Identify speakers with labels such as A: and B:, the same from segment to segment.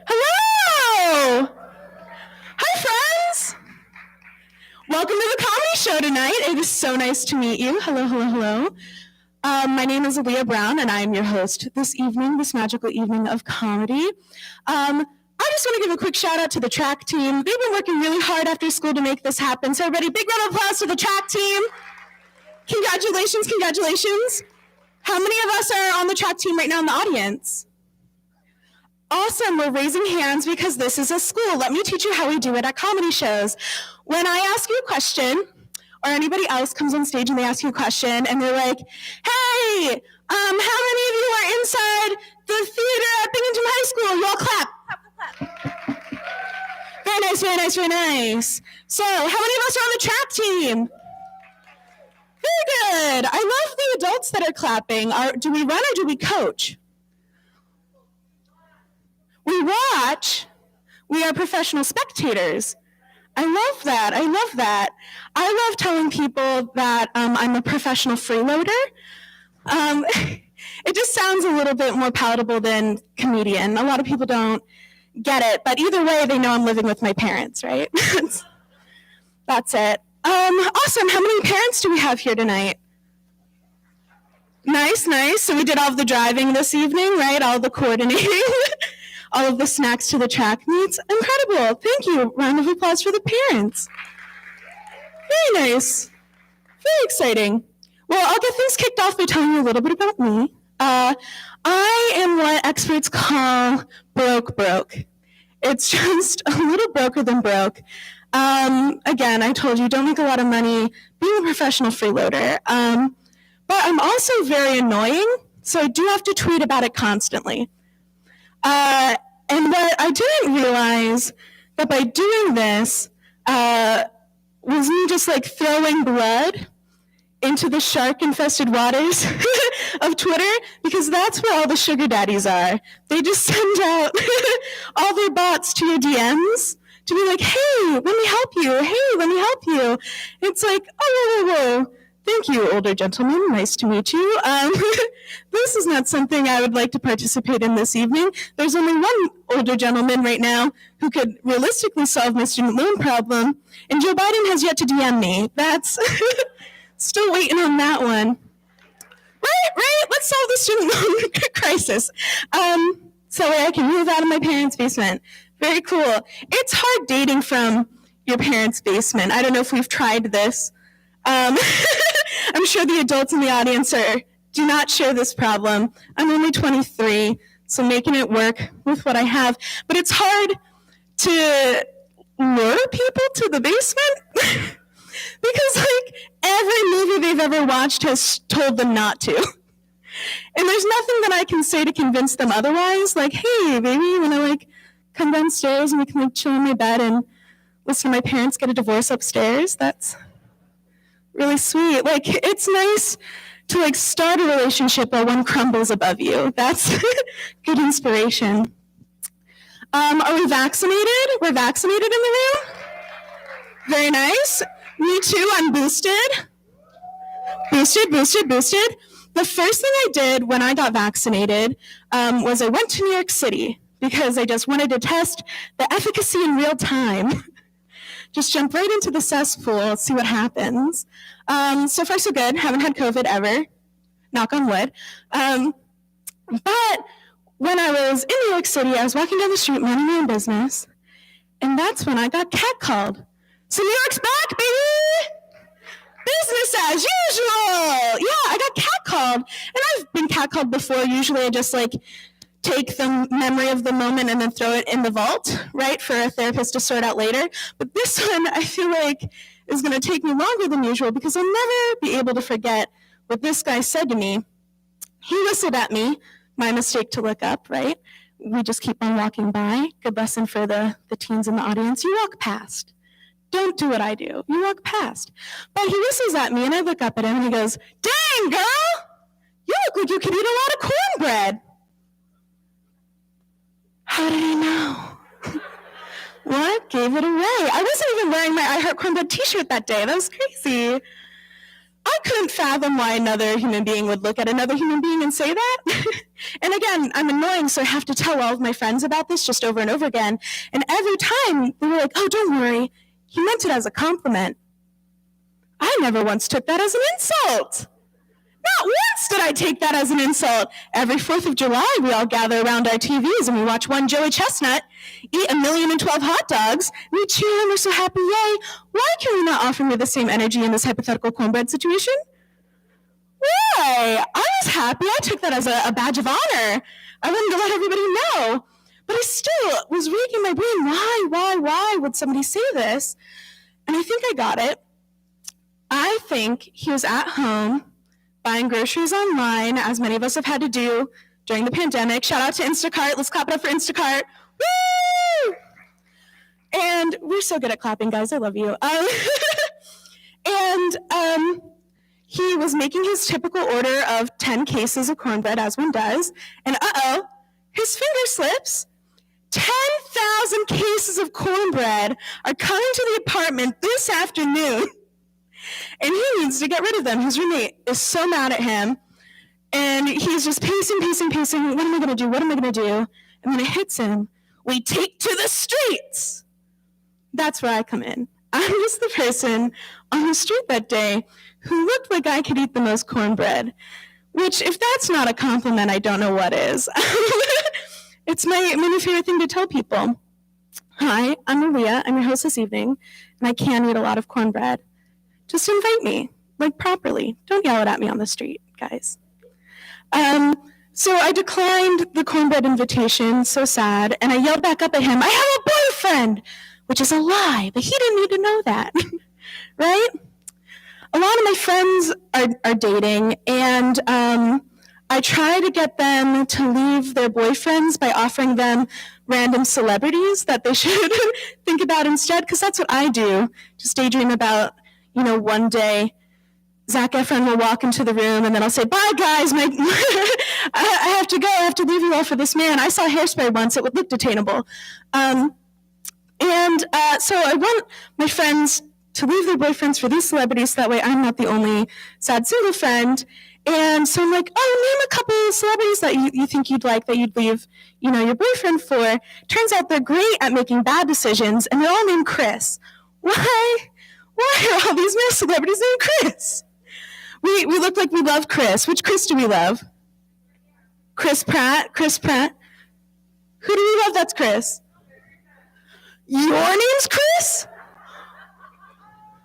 A: Hello! Hi, friends! Welcome to the comedy show tonight. It is so nice to meet you. Hello, hello, hello. My name is Aliya Brown, and I am your host this evening, this magical evening of comedy. I just want to give a quick shout out to the track team. They've been working really hard after school to make this happen. So everybody, big round of applause to the track team. Congratulations, congratulations. How many of us are on the track team right now in the audience? Awesome, we're raising hands because this is a school. Let me teach you how we do it at comedy shows. When I ask you a question, or anybody else comes on stage and they ask you a question, and they're like, hey, how many of you are inside the theater at Binghamton High School? You all clap. Clap, clap, clap. Very nice, very nice, very nice. So, how many of us are on the track team? Very good. I love the adults that are clapping. Do we run or do we coach? We watch. We are professional spectators. I love that. I love that. I love telling people that I'm a professional freeloader. It just sounds a little bit more palatable than comedian. A lot of people don't get it, but either way, they know I'm living with my parents, right? That's it. Awesome. How many parents do we have here tonight? Nice, nice. So we did all of the driving this evening, right? All the coordinating. All of the snacks to the track meets. Incredible. Thank you. Round of applause for the parents. Very nice. Very exciting. Well, I'll get things kicked off by telling you a little bit about me. I am what experts call broke. It's just a little broker than broke. Again, I told you, don't make a lot of money being a professional freeloader. But I'm also very annoying, so I do have to tweet about it constantly. And what I didn't realize that by doing this was me just like throwing blood into the shark-infested waters of Twitter, because that's where all the sugar daddies are. They just send out all their bots to your DMs to be like, hey, let me help you. Hey, let me help you. It's like, oh, whoa. Thank you, older gentleman. Nice to meet you. This is not something I would like to participate in this evening. There's only one older gentleman right now who could realistically solve my student loan problem, and Joe Biden has yet to DM me. That's still waiting on that one. Right? Let's solve the student loan crisis. So I can move out of my parents' basement. Very cool. It's hard dating from your parents' basement. I don't know if we've tried this. I'm sure the adults in the audience do not share this problem. I'm only 23, so making it work with what I have. But it's hard to lure people to the basement because like every movie they've ever watched has told them not to. And there's nothing that I can say to convince them otherwise. Like, hey, baby, you want to like come downstairs and we can like chill in my bed and listen to my parents get a divorce upstairs? That's really sweet. Like, it's nice to like start a relationship while one crumbles above you. That's good inspiration. Are we vaccinated? We're vaccinated in the room? Very nice. Me too, I'm boosted. Boosted. The first thing I did when I got vaccinated was I went to New York City because I just wanted to test the efficacy in real time. Just jump right into the cesspool, see what happens. So far, so good. Haven't had COVID ever. Knock on wood. But when I was in New York City, I was walking down the street, minding my own business, and that's when I got catcalled. So New York's back, baby! Business as usual! Yeah, I got catcalled. And I've been catcalled before. Usually I just like take the memory of the moment and then throw it in the vault, right, for a therapist to sort out later. But this one, I feel like, is going to take me longer than usual because I'll never be able to forget what this guy said to me. He whistled at me, my mistake to look up, right? We just keep on walking by. Good lesson for the teens in the audience. You walk past. Don't do what I do. You walk past. But he whistles at me, and I look up at him, and he goes, "Dang, girl, you look like you could eat a lot of cornbread." How did he know? What gave it away? I wasn't even wearing my I Heart Cornbread t-shirt that day. That was crazy. I couldn't fathom why another human being would look at another human being and say that. And again, I'm annoying, so I have to tell all of my friends about this just over and over again. And every time, they were like, "Oh, don't worry. He meant it as a compliment." I never once took that as an insult. Not once did I take that as an insult. Every 4th of July, we all gather around our TVs and we watch one Joey Chestnut eat 1,012,000 hot dogs. We cheer and we're so happy, yay. Why can you not offer me the same energy in this hypothetical cornbread situation? Why? I was happy. I took that as a badge of honor. I wanted to let everybody know. But I still was racking my brain. Why would somebody say this? And I think I got it. I think he was at home buying groceries online, as many of us have had to do during the pandemic. Shout out to Instacart. Let's clap it up for Instacart. Woo! And we're so good at clapping, guys. I love you. He was making his typical order of 10 cases of cornbread, as one does. And his finger slips. 10,000 cases of cornbread are coming to the apartment this afternoon. And he needs to get rid of them. His roommate is so mad at him. And he's just pacing. What am I going to do? And then it hits him. We take to the streets. That's where I come in. I was the person on the street that day who looked like I could eat the most cornbread. Which, if that's not a compliment, I don't know what is. It's my new favorite thing to tell people. Hi, I'm Aliya. I'm your host this evening. And I can eat a lot of cornbread. Just invite me, properly. Don't yell it at me on the street, guys. So I declined the cornbread invitation, so sad, and I yelled back up at him, "I have a boyfriend," which is a lie, but he didn't need to know that, right? A lot of my friends are dating, and I try to get them to leave their boyfriends by offering them random celebrities that they should think about instead, because that's what I do, just daydream about. One day, Zac Efron will walk into the room, and then I'll say, "Bye, guys. I have to go. I have to leave you all for this man. I saw Hairspray once. It looked attainable." So I want my friends to leave their boyfriends for these celebrities, so that way I'm not the only sad single friend. And so I'm like, "Oh, name a couple of celebrities that you think you'd like, that you'd leave, your boyfriend for." Turns out they're great at making bad decisions, and they're all named Chris. Why are all these male celebrities named Chris? We look like we love Chris. Which Chris do we love? Chris Pratt. Who do we love that's Chris? Your name's Chris?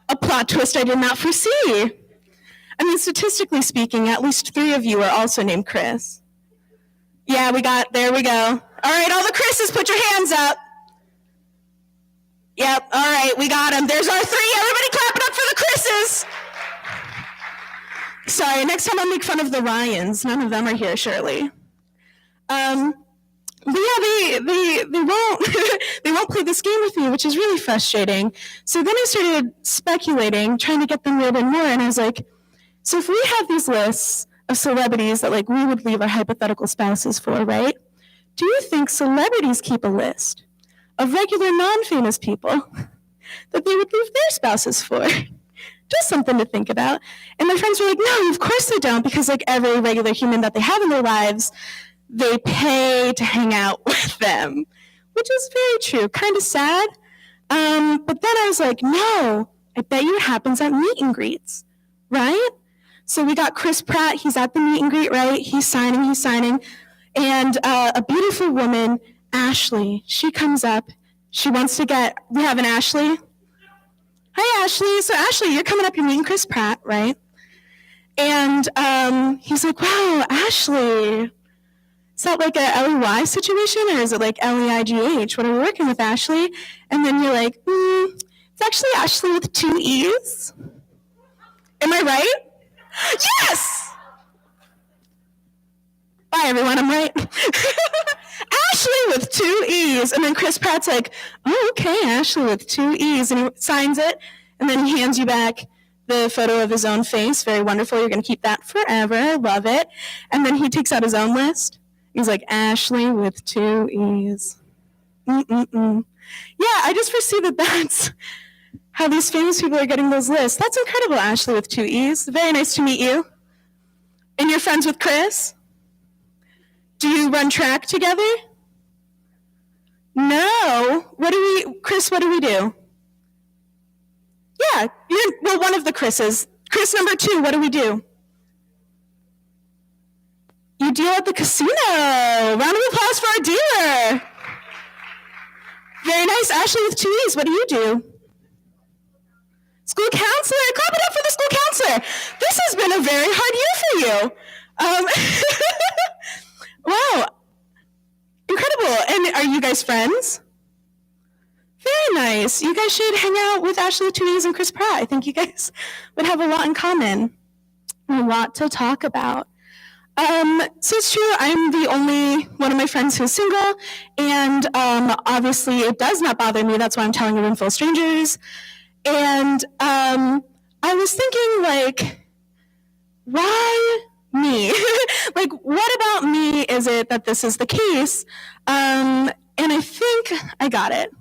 A: A plot twist I did not foresee. I mean, statistically speaking, at least 3 of you are also named Chris. Yeah, there we go. All right, all the Chris's, put your hands up. Yep, all right, we got them. There's our 3. Everybody clap it up for the Chris's. Sorry, next time I'll make fun of the Ryans. None of them are here, surely. But yeah, they won't play this game with me, which is really frustrating. So then I started speculating, trying to get them reeled in more, and I was like, so if we have these lists of celebrities that we would leave our hypothetical spouses for, right? Do you think celebrities keep a list of regular non-famous people that they would leave their spouses for? Just something to think about. And my friends were like, "No, of course they don't, because every regular human that they have in their lives, they pay to hang out with them," which is very true. Kind of sad. But then I was like, no, I bet you it happens at meet and greets, right? So we got Chris Pratt. He's at the meet and greet, right? He's signing. And a beautiful woman, Ashley, she comes up. She wants to we have an Ashley. Hi, Ashley. So, Ashley, you're coming up, you're meeting Chris Pratt, right? And he's like, "Wow, Ashley. Is that like a L-E-Y situation, or is it like L-E-I-G-H? What are we working with, Ashley?" And then you're like, "It's actually Ashley with 2 E's. Am I right?" Yes! Bye, everyone. I'm right. Ashley with 2 E's. E's. And then Chris Pratt's like, oh, okay, Ashley with 2 E's. And he signs it, and then he hands you back the photo of his own face. Very wonderful. You're going to keep that forever. I love it. And then he takes out his own list. He's like, Ashley with 2 E's. Mm-mm-mm. Yeah, I just foresee that that's how these famous people are getting those lists. That's incredible, Ashley with 2 E's. Very nice to meet you. And you're friends with Chris? Do you run track together? No. Chris, what do we do? Yeah, you're one of the Chris's. Chris number 2, what do we do? You deal at the casino. Round of applause for our dealer. Very nice. Ashley with 2 E's, what do you do? School counselor. Clap it up for the school counselor. This has been a very hard year for you. Wow. Incredible. And are you guys friends? Very nice. You guys should hang out with Ashley with 2 E's and Chris Pratt. I think you guys would have a lot in common. A lot to talk about. So it's true, I'm the only one of my friends who's single, and obviously it does not bother me. That's why I'm telling a room full of strangers. And I was thinking, like, why me? Like, what about me is it that this is the case? And I think I got it.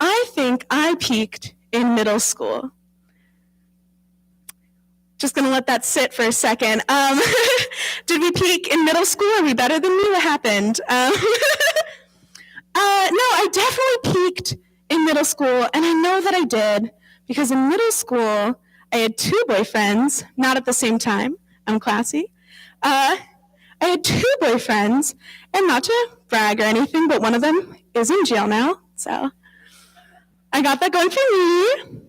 A: I think I peaked in middle school. Just going to let that sit for a second. Did we peak in middle school? Are we better than me? What happened? No, I definitely peaked in middle school, and I know that I did because in middle school, I had 2 boyfriends, not at the same time. I'm classy. I had 2 boyfriends, and not to brag or anything, but one of them is in jail now, so I got that going for me.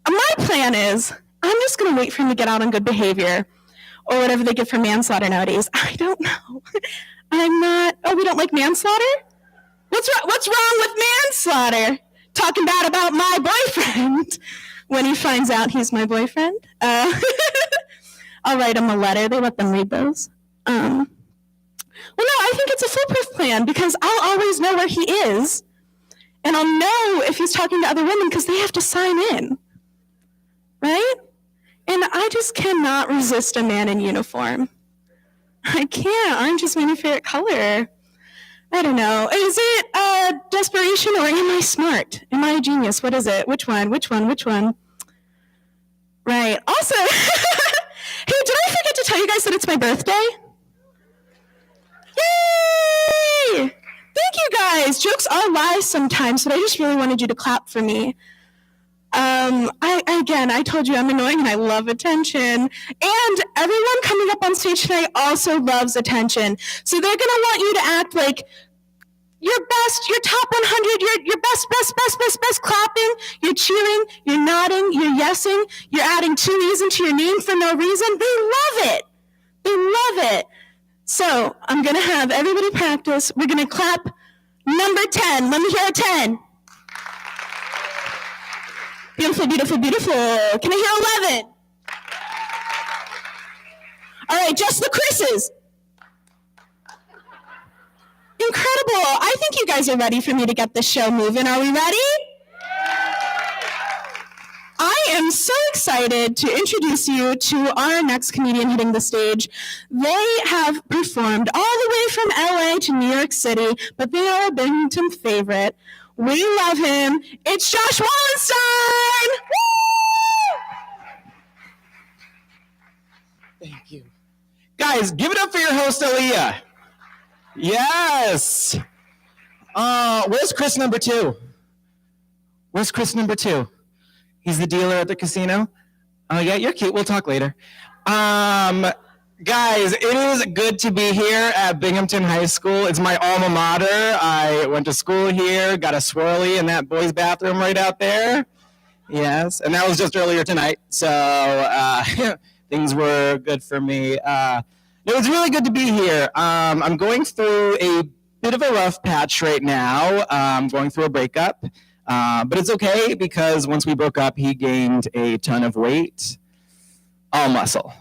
A: My plan is I'm just going to wait for him to get out on good behavior or whatever they get for manslaughter nowadays. I don't know. I'm not. Oh, we don't like manslaughter? What's wrong with manslaughter? Talking bad about my boyfriend when he finds out he's my boyfriend. I'll write him a letter. They let them read those. Well, no, I think it's a foolproof plan because I'll always know where he is. And I'll know if he's talking to other women because they have to sign in. Right? And I just cannot resist a man in uniform. I can't. Orange is my favorite color. I don't know. Is it desperation or am I smart? Am I a genius? What is it? Which one? Right. Also, hey, did I forget to tell you guys that it's my birthday? Yay! Thank you guys. Jokes are lies sometimes, but I just really wanted you to clap for me. I told you I'm annoying and I love attention. And everyone coming up on stage tonight also loves attention. So they're going to want you to act like your best, your top 100, your best clapping. You're cheering, you're nodding, you're yesing, you're adding 2 E's into your name for no reason. They love it. They love it. So I'm going to have everybody practice. We're going to clap number 10. Let me hear a 10. Beautiful, beautiful, beautiful. Can I hear 11? All right, just the Chris's. Incredible. I think you guys are ready for me to get this show moving. Are we ready? I am so excited to introduce you to our next comedian hitting the stage. They have performed all the way from LA to New York City, but they are a Binghamton favorite. We love him. It's Josh Wallenstein! Woo!
B: Thank you. Guys, give it up for your host, Aliya. Yes. Where's Chris number 2? Where's Chris number 2? He's the dealer at the casino. Oh, yeah, you're cute. We'll talk later. Guys, it is good to be here at Binghamton High School. It's my alma mater. I went to school here, got a swirly in that boys' bathroom right out there. Yes, and that was just earlier tonight. So things were good for me. It was really good to be here. I'm going through a bit of a rough patch right now. I'm going through a breakup. But it's okay because once we broke up, he gained a ton of weight, all muscle.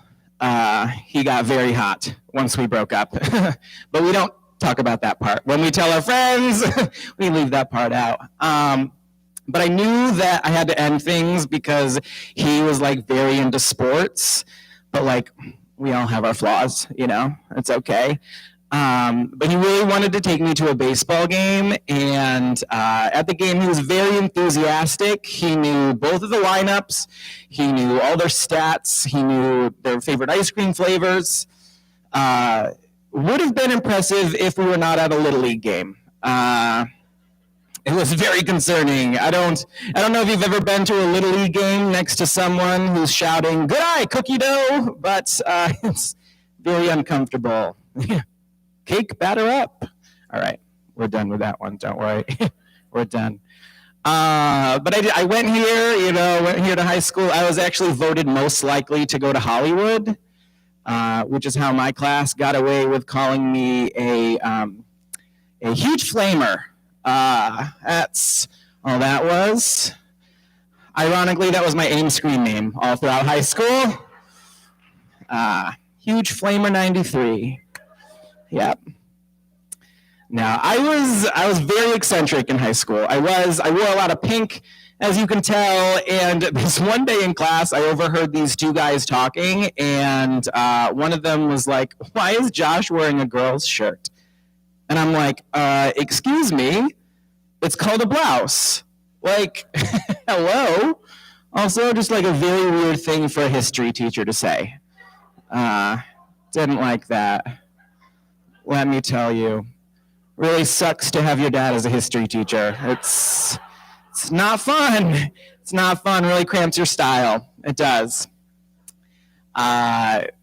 B: He got very hot once we broke up. But we don't talk about that part. When we tell our friends, we leave that part out. But I knew that I had to end things because he was like very into sports, but like we all have our flaws, you know, it's okay. But he really wanted to take me to a baseball game, and at the game he was very enthusiastic. He knew both of the lineups, he knew all their stats, he knew their favorite ice cream flavors. Would have been impressive if we were not at a Little League game. It was very concerning. I don't know if you've ever been to a Little League game next to someone who's shouting, "Good eye, cookie dough," but it's very uncomfortable. Cake batter up. All right, we're done with that one. Don't worry, we're done. But I went here, went here to high school. I was actually voted most likely to go to Hollywood, which is how my class got away with calling me a huge flamer. That's all that was. Ironically, that was my AIM screen name all throughout high school. Huge Flamer 93. Yep. Now, I was very eccentric in high school. I wore a lot of pink, as you can tell, and this one day in class, I overheard these two guys talking, and one of them was like, "Why is Josh wearing a girl's shirt?" And I'm like, excuse me, it's called a blouse. Like, hello? Also, just like a very weird thing for a history teacher to say. Didn't like that. Let me tell you. Really sucks to have your dad as a history teacher. It's not fun. It's not fun. Really cramps your style. It does.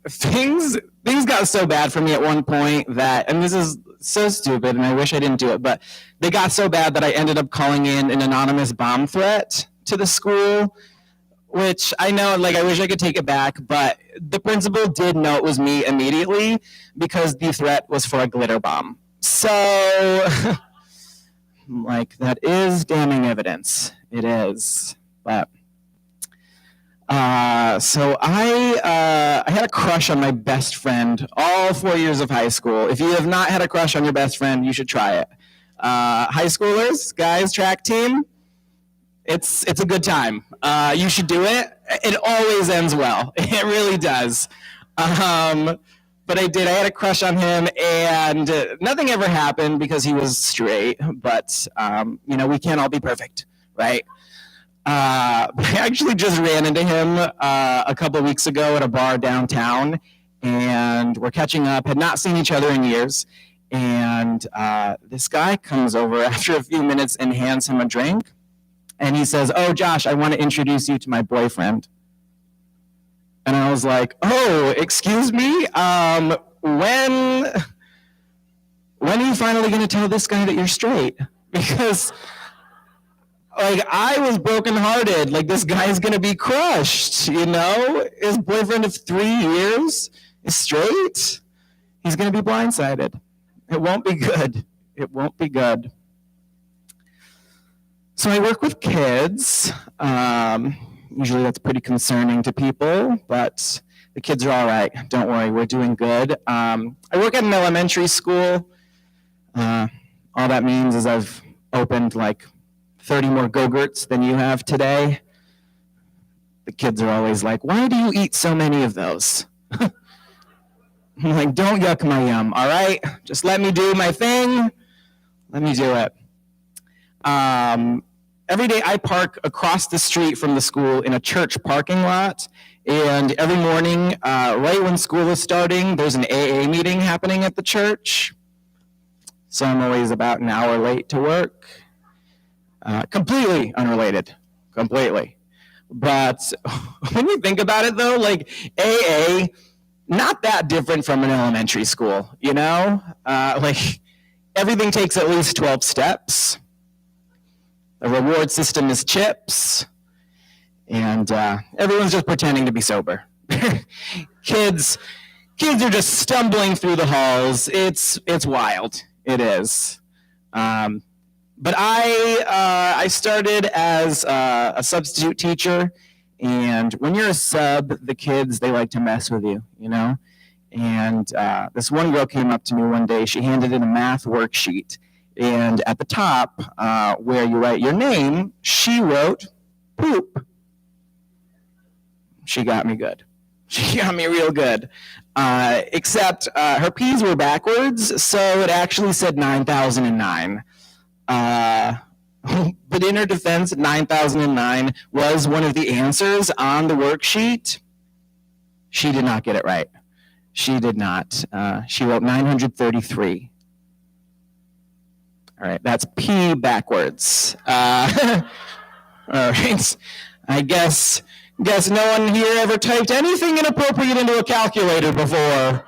B: Things got so bad for me at one point that, and this is so stupid, and I wish I didn't do it, but they got so bad that I ended up calling in an anonymous bomb threat to the school, which I know, like, I wish I could take it back, but the principal did know it was me immediately because the threat was for a glitter bomb. So, like, that is damning evidence. It is, but... So I had a crush on my best friend all 4 years of high school. If you have not had a crush on your best friend, you should try it. High schoolers, guys, track team, it's a good time. You should do it. It always ends well. It really does. But I did. I had a crush on him, and nothing ever happened because he was straight. But we can't all be perfect, right? I actually just ran into him a couple of weeks ago at a bar downtown, and we're catching up, had not seen each other in years, and this guy comes over after a few minutes and hands him a drink, and he says, "Oh, Josh, I want to introduce you to my boyfriend." And I was like, "Oh, excuse me, when are you finally going to tell this guy that you're straight?" Because... like, I was brokenhearted. Like, this guy's gonna be crushed, His boyfriend of 3 years is straight. He's gonna be blindsided. It won't be good. It won't be good. So I work with kids. Usually that's pretty concerning to people, but the kids are all right. Don't worry, we're doing good. I work at an elementary school. All that means is I've opened like 30 more Go-Gurts than you have today. The kids are always like, "Why do you eat so many of those?" I'm like, "Don't yuck my yum, all right? Just let me do my thing. Let me do it." Every day I park across the street from the school in a church parking lot, and every morning, right when school is starting, there's an AA meeting happening at the church. So I'm always about an hour late to work. Completely unrelated, completely. But when you think about it, though, like AA, not that different from an elementary school, Like everything takes at least 12 steps. The reward system is chips, and everyone's just pretending to be sober. Kids are just stumbling through the halls. It's wild. It is. But I started as a substitute teacher, and when you're a sub, the kids, they like to mess with you, And this one girl came up to me one day. She handed in a math worksheet. And at the top, where you write your name, she wrote poop. She got me good. She got me real good. Except her P's were backwards, so it actually said 9,009. But in her defense, 9,009 was one of the answers on the worksheet. She did not get it right. She did not. She wrote 933. All right, that's P backwards. All right, I guess no one here ever typed anything inappropriate into a calculator before.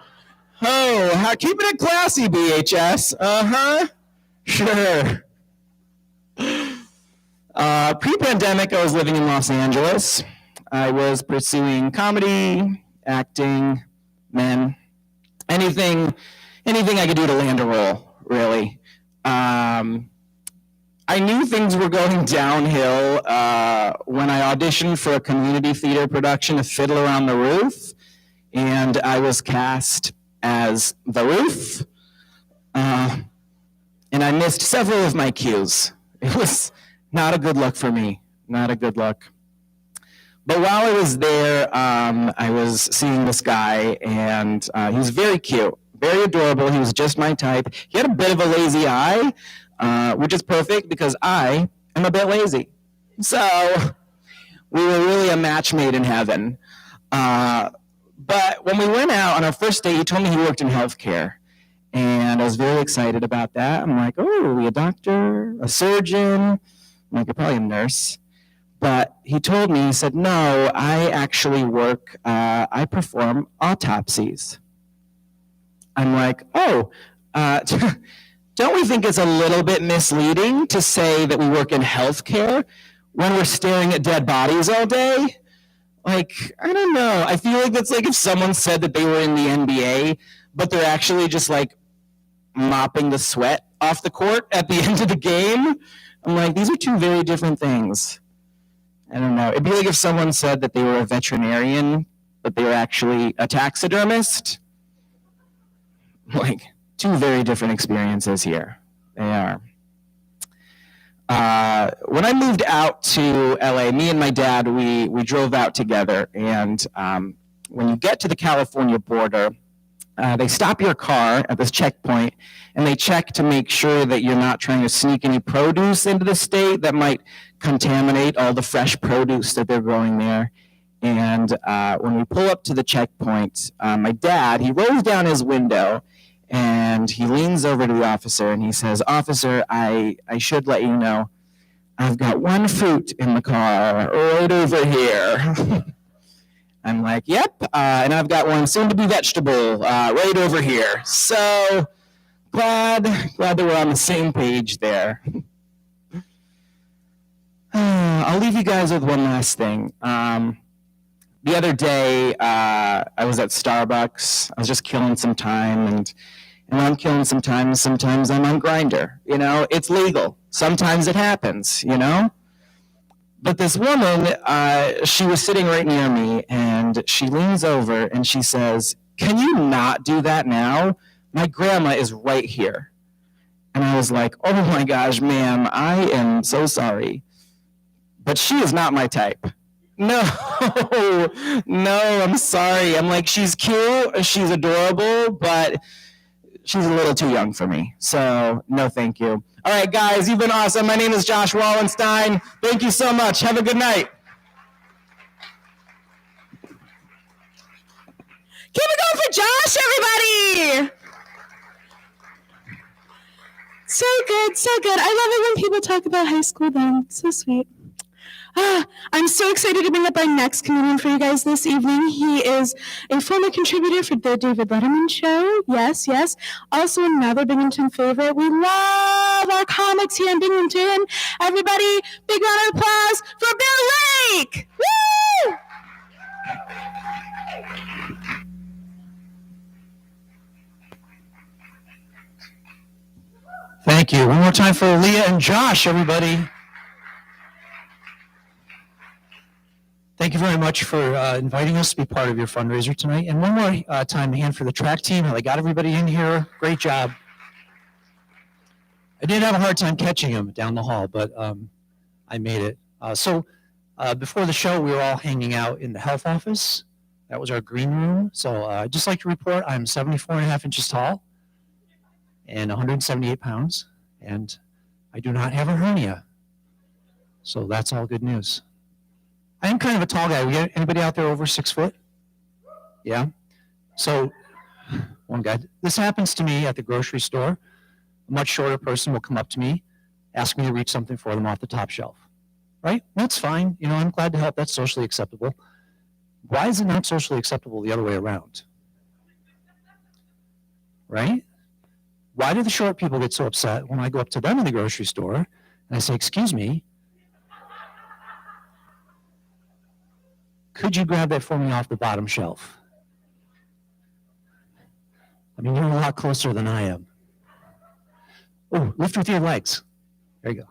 B: Oh, keeping it classy, BHS. Sure. Pre-pandemic, I was living in Los Angeles. I was pursuing comedy, acting, men, anything I could do to land a role, really. I knew things were going downhill when I auditioned for a community theater production of Fiddler on the Roof, and I was cast as the roof, and I missed several of my cues. It was not a good look for me, not a good look. But while I was there, I was seeing this guy, and he was very cute, very adorable. He was just my type. He had a bit of a lazy eye, which is perfect because I am a bit lazy. So we were really a match made in heaven. But when we went out on our first date, he told me he worked in healthcare. And I was very excited about that. I'm like, oh, are we a doctor, a surgeon? I'm like, you're probably a nurse. But he told me, he said, no, I actually work, I perform autopsies. I'm like, oh, don't we think it's a little bit misleading to say that we work in healthcare when we're staring at dead bodies all day? Like, I don't know. I feel like that's like if someone said that they were in the NBA, but they're actually just like mopping the sweat off the court at the end of the game. I'm like, these are two very different things. I don't know. It'd be like if someone said that they were a veterinarian, but they were actually a taxidermist. Like, two very different experiences here. They are. When I moved out to LA, me and my dad, we drove out together. And when you get to the California border, they stop your car at this checkpoint, and they check to make sure that you're not trying to sneak any produce into the state that might contaminate all the fresh produce that they're growing there. And when we pull up to the checkpoint, my dad, he rolls down his window, and he leans over to the officer, and he says, officer, I should let you know, I've got one fruit in the car right over here. I'm like, yep, and I've got one soon-to-be vegetable right over here. So glad that we're on the same page there. I'll leave you guys with one last thing. The other day, I was at Starbucks. I was just killing some time, and I'm killing some time. Sometimes I'm on Grindr. You know, it's legal. Sometimes it happens, you know? But this woman, she was sitting right near me, and she leans over and she says, can you not do that now? My grandma is right here. And I was like, oh my gosh, ma'am, I am so sorry. But she is not my type. No, I'm sorry. I'm like, she's cute, she's adorable, but she's a little too young for me. So no, thank you. All right, guys, you've been awesome. My name is Josh Wallenstein. Thank you so much. Have a good night.
A: Keep it going for Josh, everybody! So good, so good. I love it when people talk about high school then. So sweet. I'm so excited to bring up our next comedian for you guys this evening. He is a former contributor for the David Letterman Show. Yes, yes. Also another Binghamton favorite. We love our comics here in Binghamton. Everybody, big round of applause for Bill Lake! Woo!
C: Thank you. One more time for Aliya and Josh, everybody. Thank you very much for inviting us to be part of your fundraiser tonight. And one more time, a hand for the track team. I got everybody in here. Great job. I did have a hard time catching him down the hall, but I made it. So before the show, we were all hanging out in the health office. That was our green room. So I'd just like to report I'm 74.5 inches tall and 178 pounds, and I do not have a hernia. So that's all good news. I am kind of a tall guy. Anybody out there over 6 foot? Yeah. So one guy. This happens to me at the grocery store. A much shorter person will come up to me, ask me to reach something for them off the top shelf. Right? That's fine. You know, I'm glad to help. That's socially acceptable. Why is it not socially acceptable the other way around? Right? Why do the short people get so upset when I go up to them in the grocery store and I say, excuse me, could you grab that for me off the bottom shelf? I mean, you're a lot closer than I am. Oh, lift with your legs. There you go.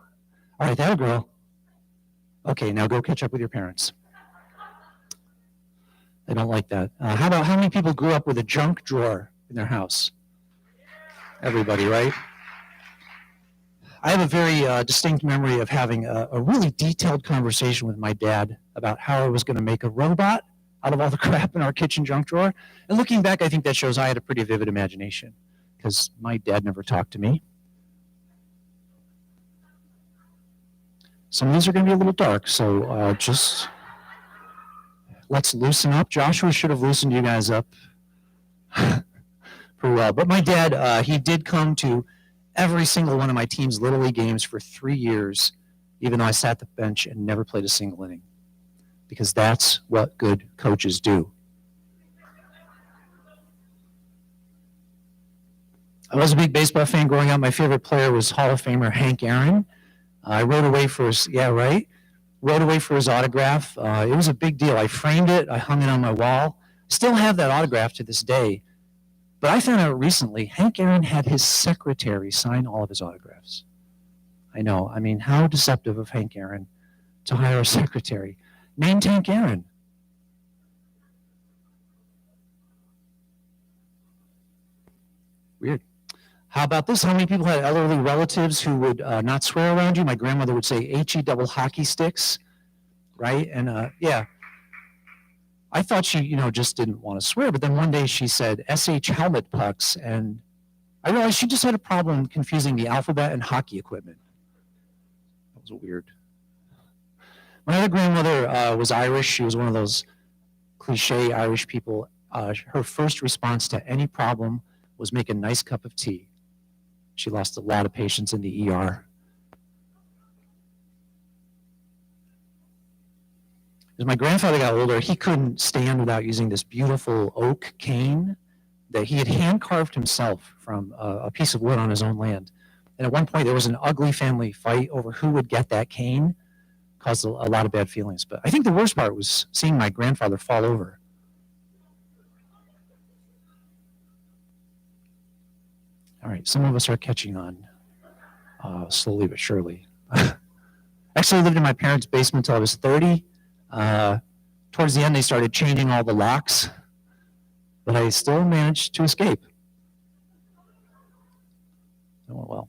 C: All right, that'll grow. Okay, now go catch up with your parents. They don't like that. How many people grew up with a junk drawer in their house? Everybody, right? I have a very distinct memory of having a really detailed conversation with my dad about how I was going to make a robot out of all the crap in our kitchen junk drawer. And looking back, I think that shows I had a pretty vivid imagination because my dad never talked to me. Some of these are going to be a little dark, so just let's loosen up. Joshua should have loosened you guys up pretty well. But my dad, he did come to every single one of my team's Little League games for 3 years, even though I sat the bench and never played a single inning, because that's what good coaches do. I was a big baseball fan growing up. My favorite player was Hall of Famer Hank Aaron. I rode away for his, rode away for his autograph. It was a big deal. I framed it. I hung it on my wall. Still have that autograph to this day. But I found out recently, Hank Aaron had his secretary sign all of his autographs. I know. I mean, how deceptive of Hank Aaron to hire a secretary named Hank Aaron. Weird. How about this? How many people had elderly relatives who would not swear around you? My grandmother would say H-E double hockey sticks, right? And yeah, I thought she, just didn't want to swear. But then one day she said S-H helmet pucks. And I realized she just had a problem confusing the alphabet and hockey equipment. That was weird. My other grandmother was Irish. She was one of those cliche Irish people. Her first response to any problem was make a nice cup of tea. She lost a lot of patients in the ER. As my grandfather got older, he couldn't stand without using this beautiful oak cane that he had hand-carved himself from a piece of wood on his own land. And at one point, there was an ugly family fight over who would get that cane. Caused a lot of bad feelings. But I think the worst part was seeing my grandfather fall over. All right, some of us are catching on slowly but surely. Actually, I lived in my parents' basement until I was 30. Towards the end, they started changing all the locks, but I still managed to escape. Oh, well.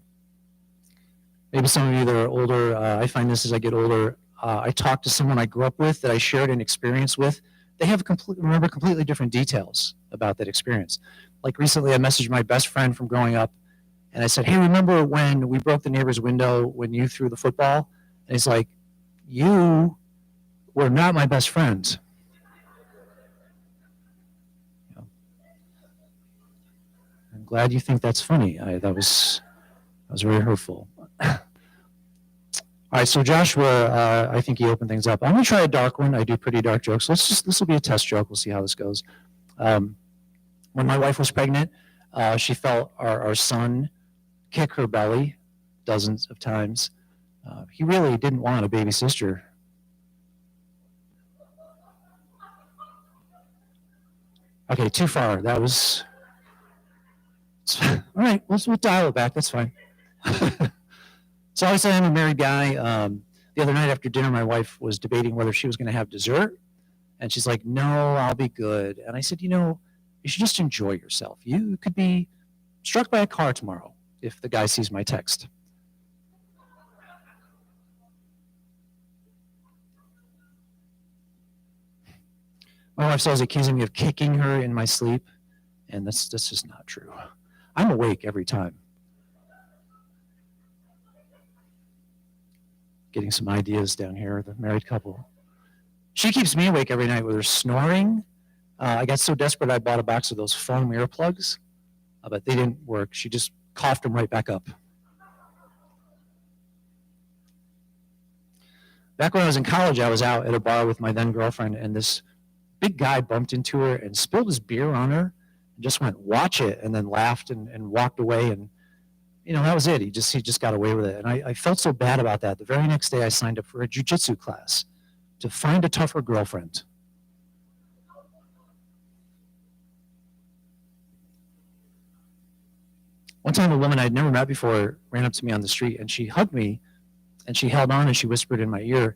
C: Maybe some of you that are older, I find this as I get older, I talk to someone I grew up with that I shared an experience with. They have remember completely different details about that experience. Like recently, I messaged my best friend from growing up, and I said, hey, remember when we broke the neighbor's window when you threw the football? And he's like, you were not my best friend. I'm glad you think that's funny. That was very hurtful. All right, so Joshua, I think he opened things up. I'm gonna try a dark one. I do pretty dark jokes. This will be a test joke. We'll see how this goes. When my wife was pregnant, she felt our son kick her belly dozens of times. He really didn't want a baby sister. Okay, too far. That was, all right, we'll dial it back. That's fine. So obviously I'm a married guy. The other night after dinner, my wife was debating whether she was going to have dessert And she's like, no, I'll be good. And I said, you know, you should just enjoy yourself. You could be struck by a car tomorrow if the guy sees my text. My wife starts accusing me of kicking her in my sleep, and that's just not true. I'm awake every time. Getting some ideas down here, the married couple. She keeps me awake every night with her snoring. I got so desperate I bought a box of those foam earplugs, but they didn't work. She just coughed them right back up. Back when I was in college, I was out at a bar with my then girlfriend, and this big guy bumped into her and spilled his beer on her and just went, watch it, and then laughed and walked away. And, you know, that was it. He just got away with it. And I felt so bad about that. The very next day, I signed up for a jiu-jitsu class to find a tougher girlfriend. One time, a woman I'd never met before ran up to me on the street, and she hugged me, and she held on, and she whispered in my ear,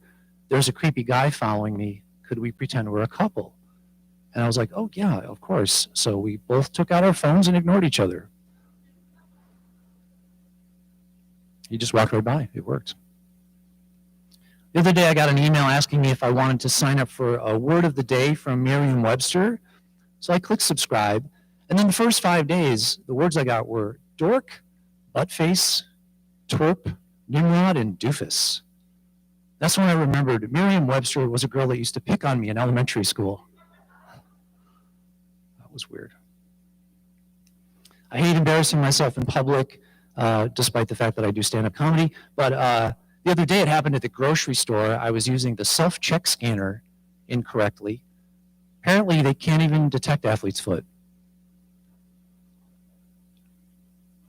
C: there's a creepy guy following me. Could we pretend we're a couple? And I was like, oh, yeah, of course. So we both took out our phones and ignored each other. He just walked right by. It worked. The other day, I got an email asking me if I wanted to sign up for a word of the day from Merriam-Webster. So I clicked subscribe. And then the first 5 days, the words I got were dork, buttface, twerp, nimrod, and doofus. That's when I remembered Merriam-Webster was a girl that used to pick on me in elementary school. That was weird. I hate embarrassing myself in public, despite the fact that I do stand-up comedy. But the other day it happened at the grocery store. I was using the self-check scanner incorrectly. Apparently they can't even detect athlete's foot.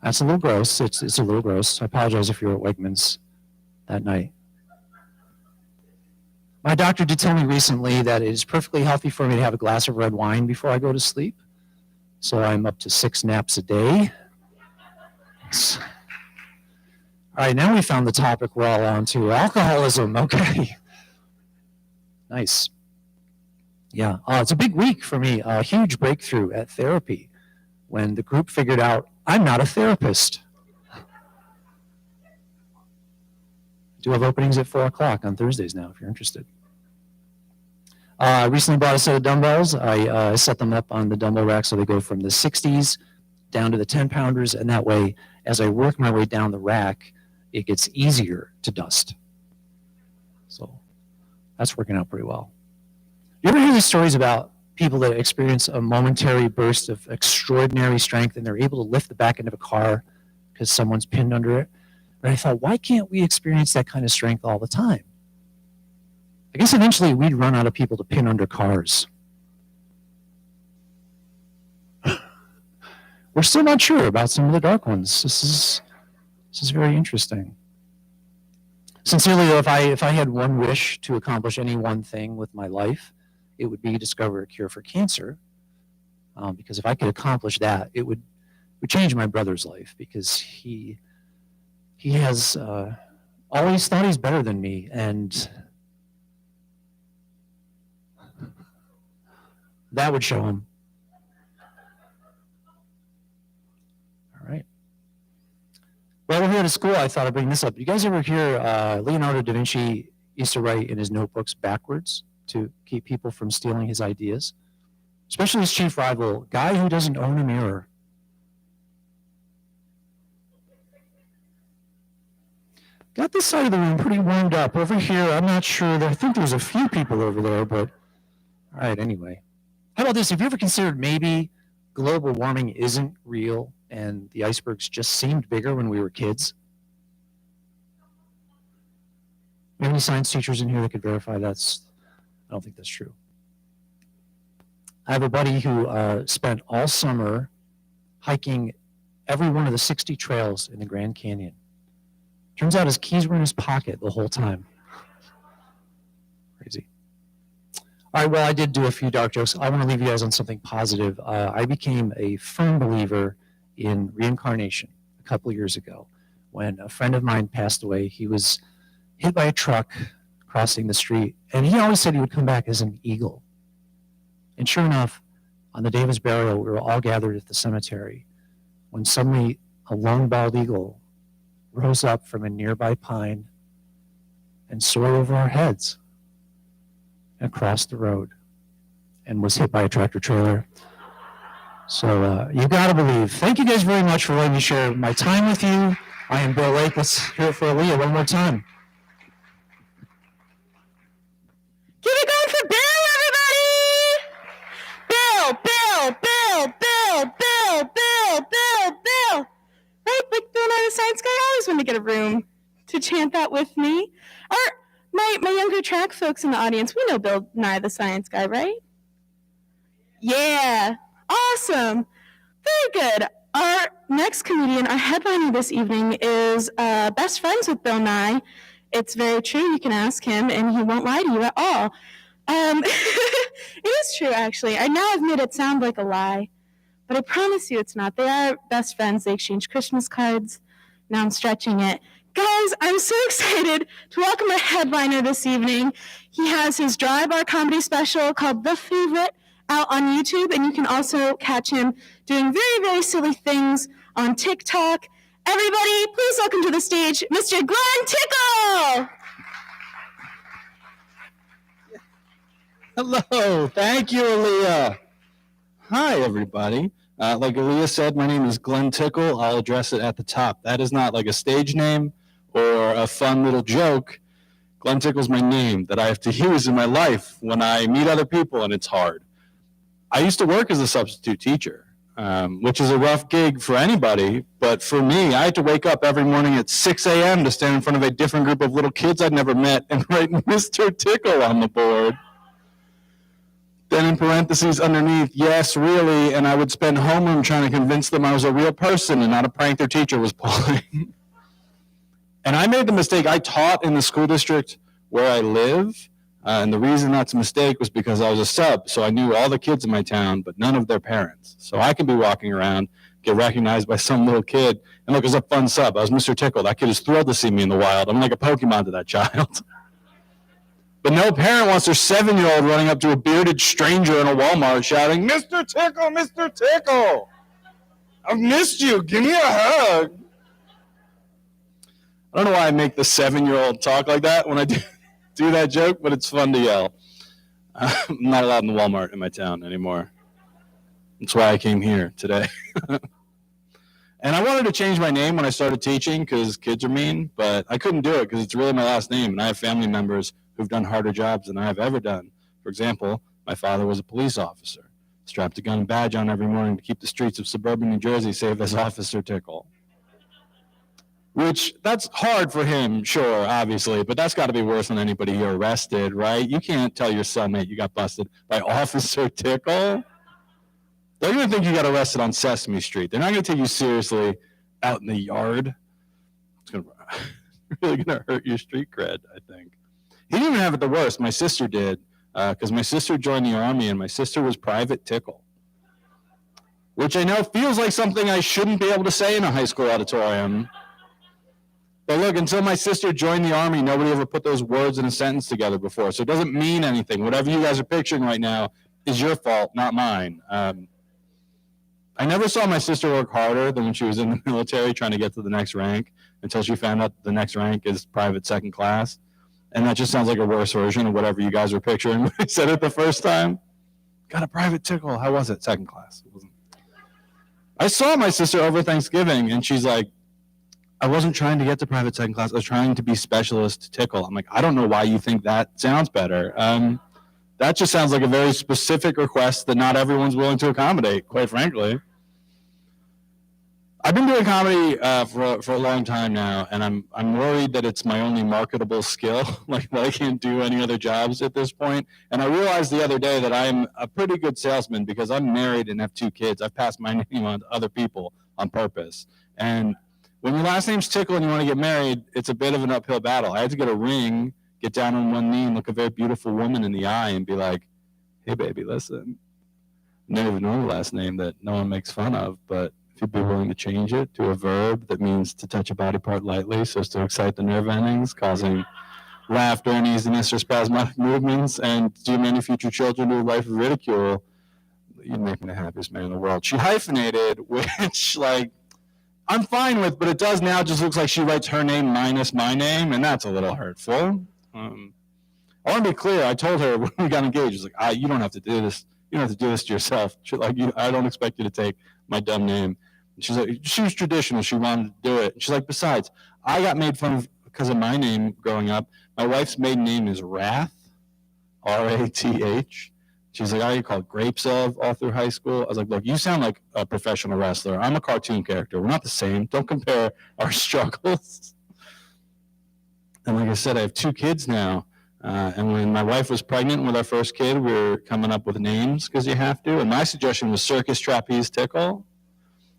C: That's a little gross. It's a little gross. I apologize if you're at Wegmans that night. My doctor did tell me recently that it is perfectly healthy for me to have a glass of red wine before I go to sleep. So I'm up to 6 naps a day. All right, now we found the topic we're all on to, alcoholism. Okay. Nice. Yeah, it's a big week for me, a huge breakthrough at therapy when the group figured out I'm not a therapist. I do have openings at 4 o'clock on Thursdays now, if you're interested. I recently bought a set of dumbbells. I set them up on the dumbbell rack so they go from the 60s down to the 10-pounders, and that way, as I work my way down the rack, it gets easier to dust. So that's working out pretty well. You ever hear these stories about people that experience a momentary burst of extraordinary strength and they're able to lift the back end of a car because someone's pinned under it? And I thought, why can't we experience that kind of strength all the time? I guess eventually we'd run out of people to pin under cars. We're still not sure about some of the dark ones. This is very interesting. Sincerely, though, if I had one wish to accomplish any one thing with my life, it would be discover a cure for cancer. Because if I could accomplish that, it would change my brother's life, because he has always thought he's better than me, and that would show him. All right. Well, we're here at school. I thought I'd bring this up. You guys ever hear Leonardo da Vinci used to write in his notebooks backwards to keep people from stealing his ideas? Especially his chief rival, guy who doesn't own a mirror. Got this side of the room pretty warmed up. Over here, I'm not sure. I think there's a few people over there, but all right, anyway. How about this? Have you ever considered maybe global warming isn't real and the icebergs just seemed bigger when we were kids? Any science teachers in here that could verify that's? I don't think that's true. I have a buddy who spent all summer hiking every one of the 60 trails in the Grand Canyon. Turns out his keys were in his pocket the whole time. Crazy. All right, well, I did do a few dark jokes. I want to leave you guys on something positive. I became a firm believer in reincarnation a couple years ago when a friend of mine passed away. He was hit by a truck crossing the street, and he always said he would come back as an eagle. And sure enough, on the day of his burial, we were all gathered at the cemetery when suddenly a lone bald eagle rose up from a nearby pine and soared over our heads across the road and was hit by a tractor trailer. So you gotta believe. Thank you guys very much for letting me share my time with you. I am Bill Lake. Let's hear it for Aliya one more time.
A: Keep it going for Bill, everybody! Bill, Bill, Bill, Bill, Bill, Bill, Bill, Bill. Right, like Bill Nye the Science Guy. I always want to get a room to chant that with me. Or my younger track folks in the audience, we know Bill Nye the Science Guy, right? Yeah, awesome. Very good. Our next comedian, our headliner this evening, is best friends with Bill Nye. It's very true. You can ask him, and he won't lie to you at all. It is true, actually. I know I've made it sound like a lie, but I promise you it's not. They are best friends. They exchange Christmas cards. Now I'm stretching it. Guys, I'm so excited to welcome our headliner this evening. He has his dry bar comedy special called The Favorite out on YouTube, and you can also catch him doing very, very silly things on TikTok. Everybody, please welcome to the stage, Mr. Glen Tickle!
D: Hello, thank you, Aliya. Hi, everybody. Like Aliya said, my name is Glen Tickle. I'll address it at the top. That is not like a stage name or a fun little joke. Glen Tickle's my name that I have to use in my life when I meet other people and it's hard. I used to work as a substitute teacher, which is a rough gig for anybody. But for me, I had to wake up every morning at 6 a.m. to stand in front of a different group of little kids I'd never met and write Mr. Tickle on the board. Then in parentheses underneath, yes, really, and I would spend homeroom trying to convince them I was a real person and not a prank their teacher was pulling. And I made the mistake. I taught in the school district where I live, and the reason that's a mistake was because I was a sub, so I knew all the kids in my town, but none of their parents. So I could be walking around, get recognized by some little kid, and look, it was a fun sub. I was Mr. Tickle. That kid is thrilled to see me in the wild. I'm like a Pokemon to that child. But no parent wants their 7-year-old running up to a bearded stranger in a Walmart shouting, Mr. Tickle, Mr. Tickle, I've missed you. Give me a hug. I don't know why I make the 7-year-old talk like that when I do that joke, but it's fun to yell. I'm not allowed in the Walmart in my town anymore. That's why I came here today. And I wanted to change my name when I started teaching because kids are mean, but I couldn't do it because it's really my last name, and I have family members who've done harder jobs than I have ever done. For example, my father was a police officer, strapped a gun and badge on every morning to keep the streets of suburban New Jersey safe as Officer Tickle. Which, that's hard for him, sure, obviously, but that's got to be worse than anybody you arrested, right? You can't tell your cellmate you got busted by Officer Tickle. They're going to think you got arrested on Sesame Street. They're not going to take you seriously out in the yard. It's really going to hurt your street cred, I think. He didn't even have it the worst. My sister did, because my sister joined the Army, and my sister was Private Tickle, which I know feels like something I shouldn't be able to say in a high school auditorium. But look, until my sister joined the Army, nobody ever put those words in a sentence together before, so it doesn't mean anything. Whatever you guys are picturing right now is your fault, not mine. I never saw my sister work harder than when she was in the military trying to get to the next rank until she found out the next rank is private second class. And that just sounds like a worse version of whatever you guys were picturing when I said it the first time. Got a Private Tickle. How was it? Second class. It wasn't. I saw my sister over Thanksgiving, and she's like, I wasn't trying to get to private second class. I was trying to be Specialist Tickle. I'm like, I don't know why you think that sounds better. That just sounds like a very specific request that not everyone's willing to accommodate, quite frankly. I've been doing comedy for a long time now, and I'm worried that it's my only marketable skill, like that I can't do any other jobs at this point. And I realized the other day that I'm a pretty good salesman because I'm married and have 2 kids. I've passed my name on to other people on purpose. And when your last name's Tickle and you want to get married, it's a bit of an uphill battle. I had to get a ring, get down on one knee and look a very beautiful woman in the eye and be like, hey, baby, listen. I don't even know the last name that no one makes fun of, but if you'd be willing to change it to a verb that means to touch a body part lightly so as to excite the nerve endings, causing laughter, uneasiness, or spasmodic movements, and doom any future children to a life of ridicule, You make me the happiest man in the world. She hyphenated, which, like, I'm fine with, but it does now just looks like she writes her name minus my name, and that's a little hurtful. I want to be clear. I told her when we got engaged, I was like, you don't have to do this. You don't have to do this to yourself. I don't expect you to take my dumb name. And she's like, she was traditional. She wanted to do it. And she's like, besides, I got made fun of because of my name growing up. My wife's maiden name is Rath, R-A-T-H. She's like, I get called Grapes of all through high school. I was like, look, you sound like a professional wrestler. I'm a cartoon character. We're not the same. Don't compare our struggles. And like I said, I have 2 kids now. And when my wife was pregnant with our first kid, we were coming up with names because you have to. And my suggestion was Circus Trapeze Tickle.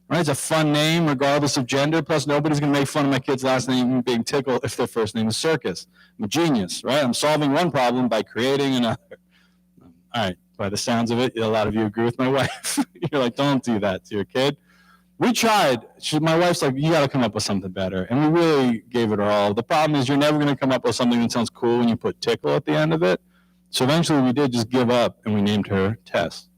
D: Right? It's a fun name regardless of gender. Plus, nobody's going to make fun of my kid's last name being Tickle if their first name is Circus. I'm a genius, right? I'm solving one problem by creating another. All right, by the sounds of it, a lot of you agree with my wife. You're like, don't do that to your kid. We tried. My wife's like, you got to come up with something better. And we really gave it our all. The problem is you're never going to come up with something that sounds cool when you put Tickle at the end of it. So eventually we did just give up, and we named her Tess.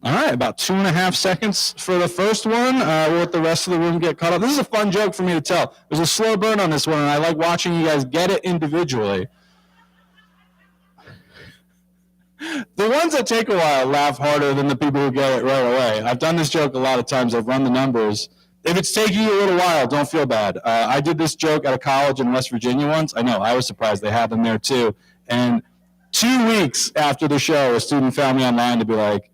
D: All right, about 2.5 seconds for the first one. We'll let the rest of the room get caught up. This is a fun joke for me to tell. There's a slow burn on this one, and I like watching you guys get it individually. The ones that take a while laugh harder than the people who get it right away. I've done this joke a lot of times. I've run the numbers. If it's taking you a little while, don't feel bad. I did this joke at a college in West Virginia once. I know, I was surprised they had them there too. And 2 weeks after the show, a student found me online to be like,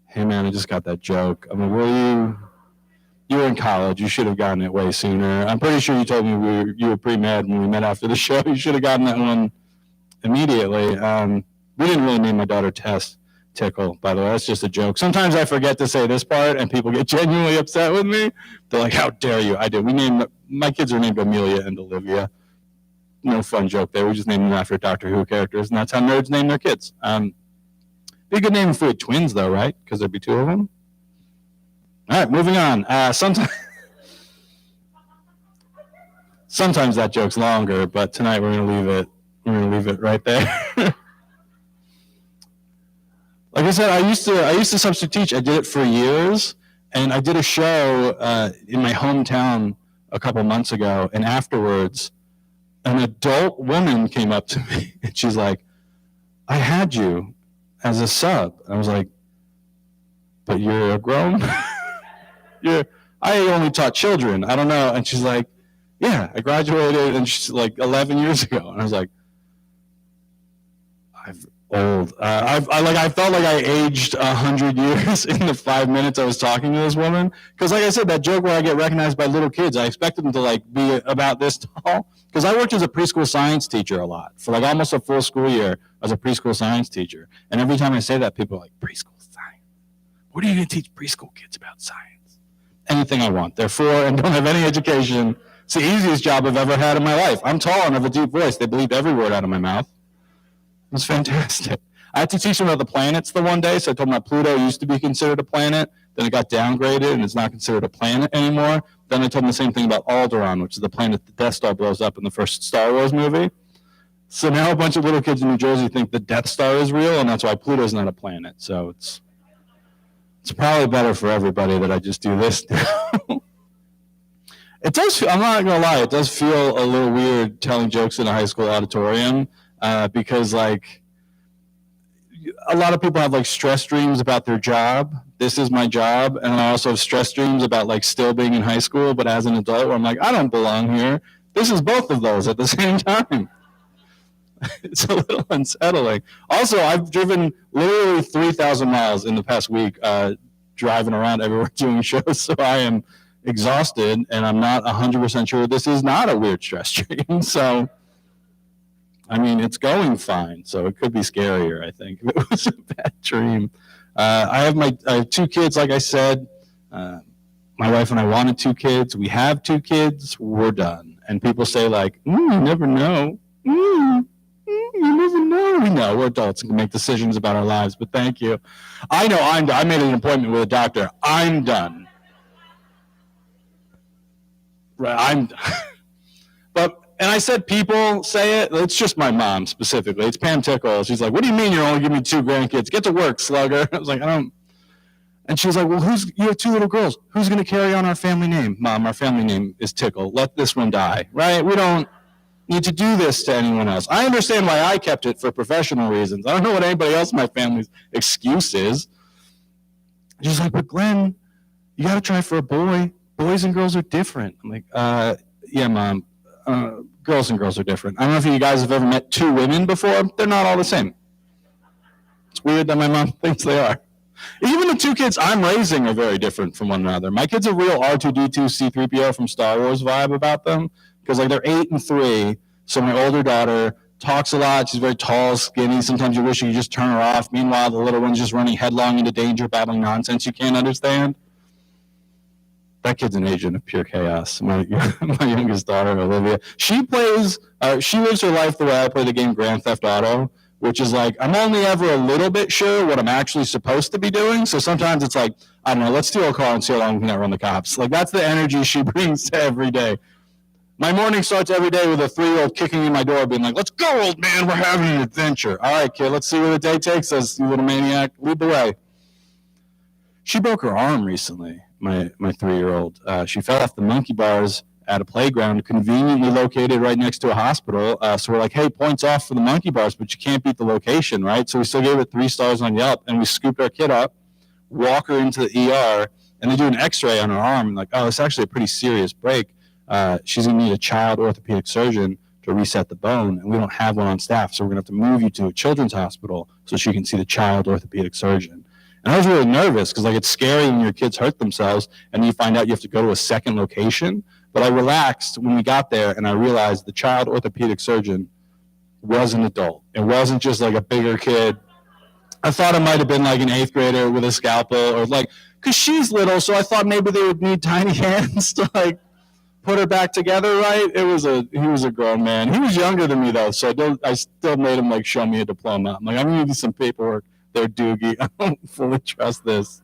D: hey man, I just got that joke. I mean, you were in college. You should have gotten it way sooner. I'm pretty sure you told me you were pretty mad when we met after the show. You should have gotten that one immediately. We didn't really name my daughter Tess Tickle, by the way. That's just a joke. Sometimes I forget to say this part, and people get genuinely upset with me. They're like, how dare you? I did. My kids are named Amelia and Olivia. No fun joke there. We just named them after Doctor Who characters, and that's how nerds name their kids. Be a good name if we had twins, though, right? Because there'd be 2 of them. All right, moving on. Sometimes that joke's longer, but tonight we're going to leave it. We're going to leave it right there. Like I said, I used to substitute teach. I did it for years, and I did a show in my hometown a couple months ago, and afterwards, an adult woman came up to me, and she's like, I had you as a sub. And I was like, but you're a grown? I only taught children. I don't know. And she's like, yeah, I graduated, and she's like 11 years ago. And I was like, old. I felt like I aged 100 years in the 5 minutes I was talking to this woman. Because like I said, that joke where I get recognized by little kids, I expected them to like be about this tall. Because I worked as a preschool science teacher a lot. For like almost a full school year, I was a preschool science teacher. And every time I say that, people are like, preschool science? What are you going to teach preschool kids about science? Anything I want. They're 4 and don't have any education. It's the easiest job I've ever had in my life. I'm tall and have a deep voice. They believe every word out of my mouth. It was fantastic. I had to teach them about the planets the one day, so I told them that Pluto used to be considered a planet, then it got downgraded and it's not considered a planet anymore. Then I told them the same thing about Alderaan, which is the planet the Death Star blows up in the first Star Wars movie. So now a bunch of little kids in New Jersey think the Death Star is real, and that's why Pluto's not a planet. So it's probably better for everybody that I just do this now. It does. I'm not gonna lie. It does feel a little weird telling jokes in a high school auditorium. Because like a lot of people have like stress dreams about their job. This is my job. And I also have stress dreams about like still being in high school, but as an adult where I'm like, I don't belong here. This is both of those at the same time. It's a little unsettling. Also, I've driven literally 3,000 miles in the past week, driving around everywhere doing shows. So I am exhausted and I'm not 100% sure this is not a weird stress dream. So I mean, it's going fine, so it could be scarier, I think, if it was a bad dream. I have 2 kids, like I said. My wife and I wanted 2 kids. We have 2 kids. We're done. And people say, like, you never know. You never know. We know. We're adults and can make decisions about our lives, but thank you. I know I'm done. I made an appointment with a doctor. I'm done. Right, I'm done. But and I said people say it. It's just my mom specifically. It's Pam Tickle. She's like, what do you mean you're only giving me 2 grandkids? Get to work, slugger. I was like, I don't. And she was like, well, you have 2 little girls. Who's going to carry on our family name? Mom, our family name is Tickle. Let this one die, right? We don't need to do this to anyone else. I understand why I kept it for professional reasons. I don't know what anybody else in my family's excuse is. She's like, but Glen, you got to try for a boy. Boys and girls are different. I'm like, yeah, Mom. Girls and girls are different. I don't know if you guys have ever met 2 women before. They're not all the same. It's weird that my mom thinks they are. Even the 2 kids I'm raising are very different from one another. My kids are real R2-D2 C-3PO from Star Wars vibe about them, because like they're 8 and 3. So my older daughter talks a lot. She's very tall, skinny. Sometimes you wish you could just turn her off. Meanwhile, the little one's just running headlong into danger, babbling nonsense you can't understand. That kid's an agent of pure chaos. My youngest daughter, Aliya, she lives her life the way I play the game Grand Theft Auto, which is like, I'm only ever a little bit sure what I'm actually supposed to be doing. So sometimes it's like, I don't know, let's steal a car and see how long we can outrun the cops. Like, that's the energy she brings to every day. My morning starts every day with a 3-year-old kicking in my door being like, let's go, old man, we're having an adventure. All right, kid, let's see where the day takes us, you little maniac. Lead the way. She broke her arm recently, my 3-year-old. She fell off the monkey bars at a playground conveniently located right next to a hospital. So we're like, hey, points off for the monkey bars, but you can't beat the location, right? So we still gave it 3 stars on Yelp, and we scooped our kid up, walk her into the ER, and they do an x-ray on her arm. Like, oh, it's actually a pretty serious break. She's going to need a child orthopedic surgeon to reset the bone, and we don't have one on staff, so we're going to have to move you to a children's hospital so she can see the child orthopedic surgeon. And I was really nervous because, like, it's scary when your kids hurt themselves and you find out you have to go to a second location. But I relaxed when we got there, and I realized the child orthopedic surgeon was an adult. It wasn't just like a bigger kid. I thought it might have been like an 8th grader with a scalpel, or like, because she's little, so I thought maybe they would need tiny hands to like put her back together, right? He was a grown man. He was younger than me though, so I still made him like show me a diploma. I'm like, I'm gonna need some paperwork there, Doogie. I don't fully trust this.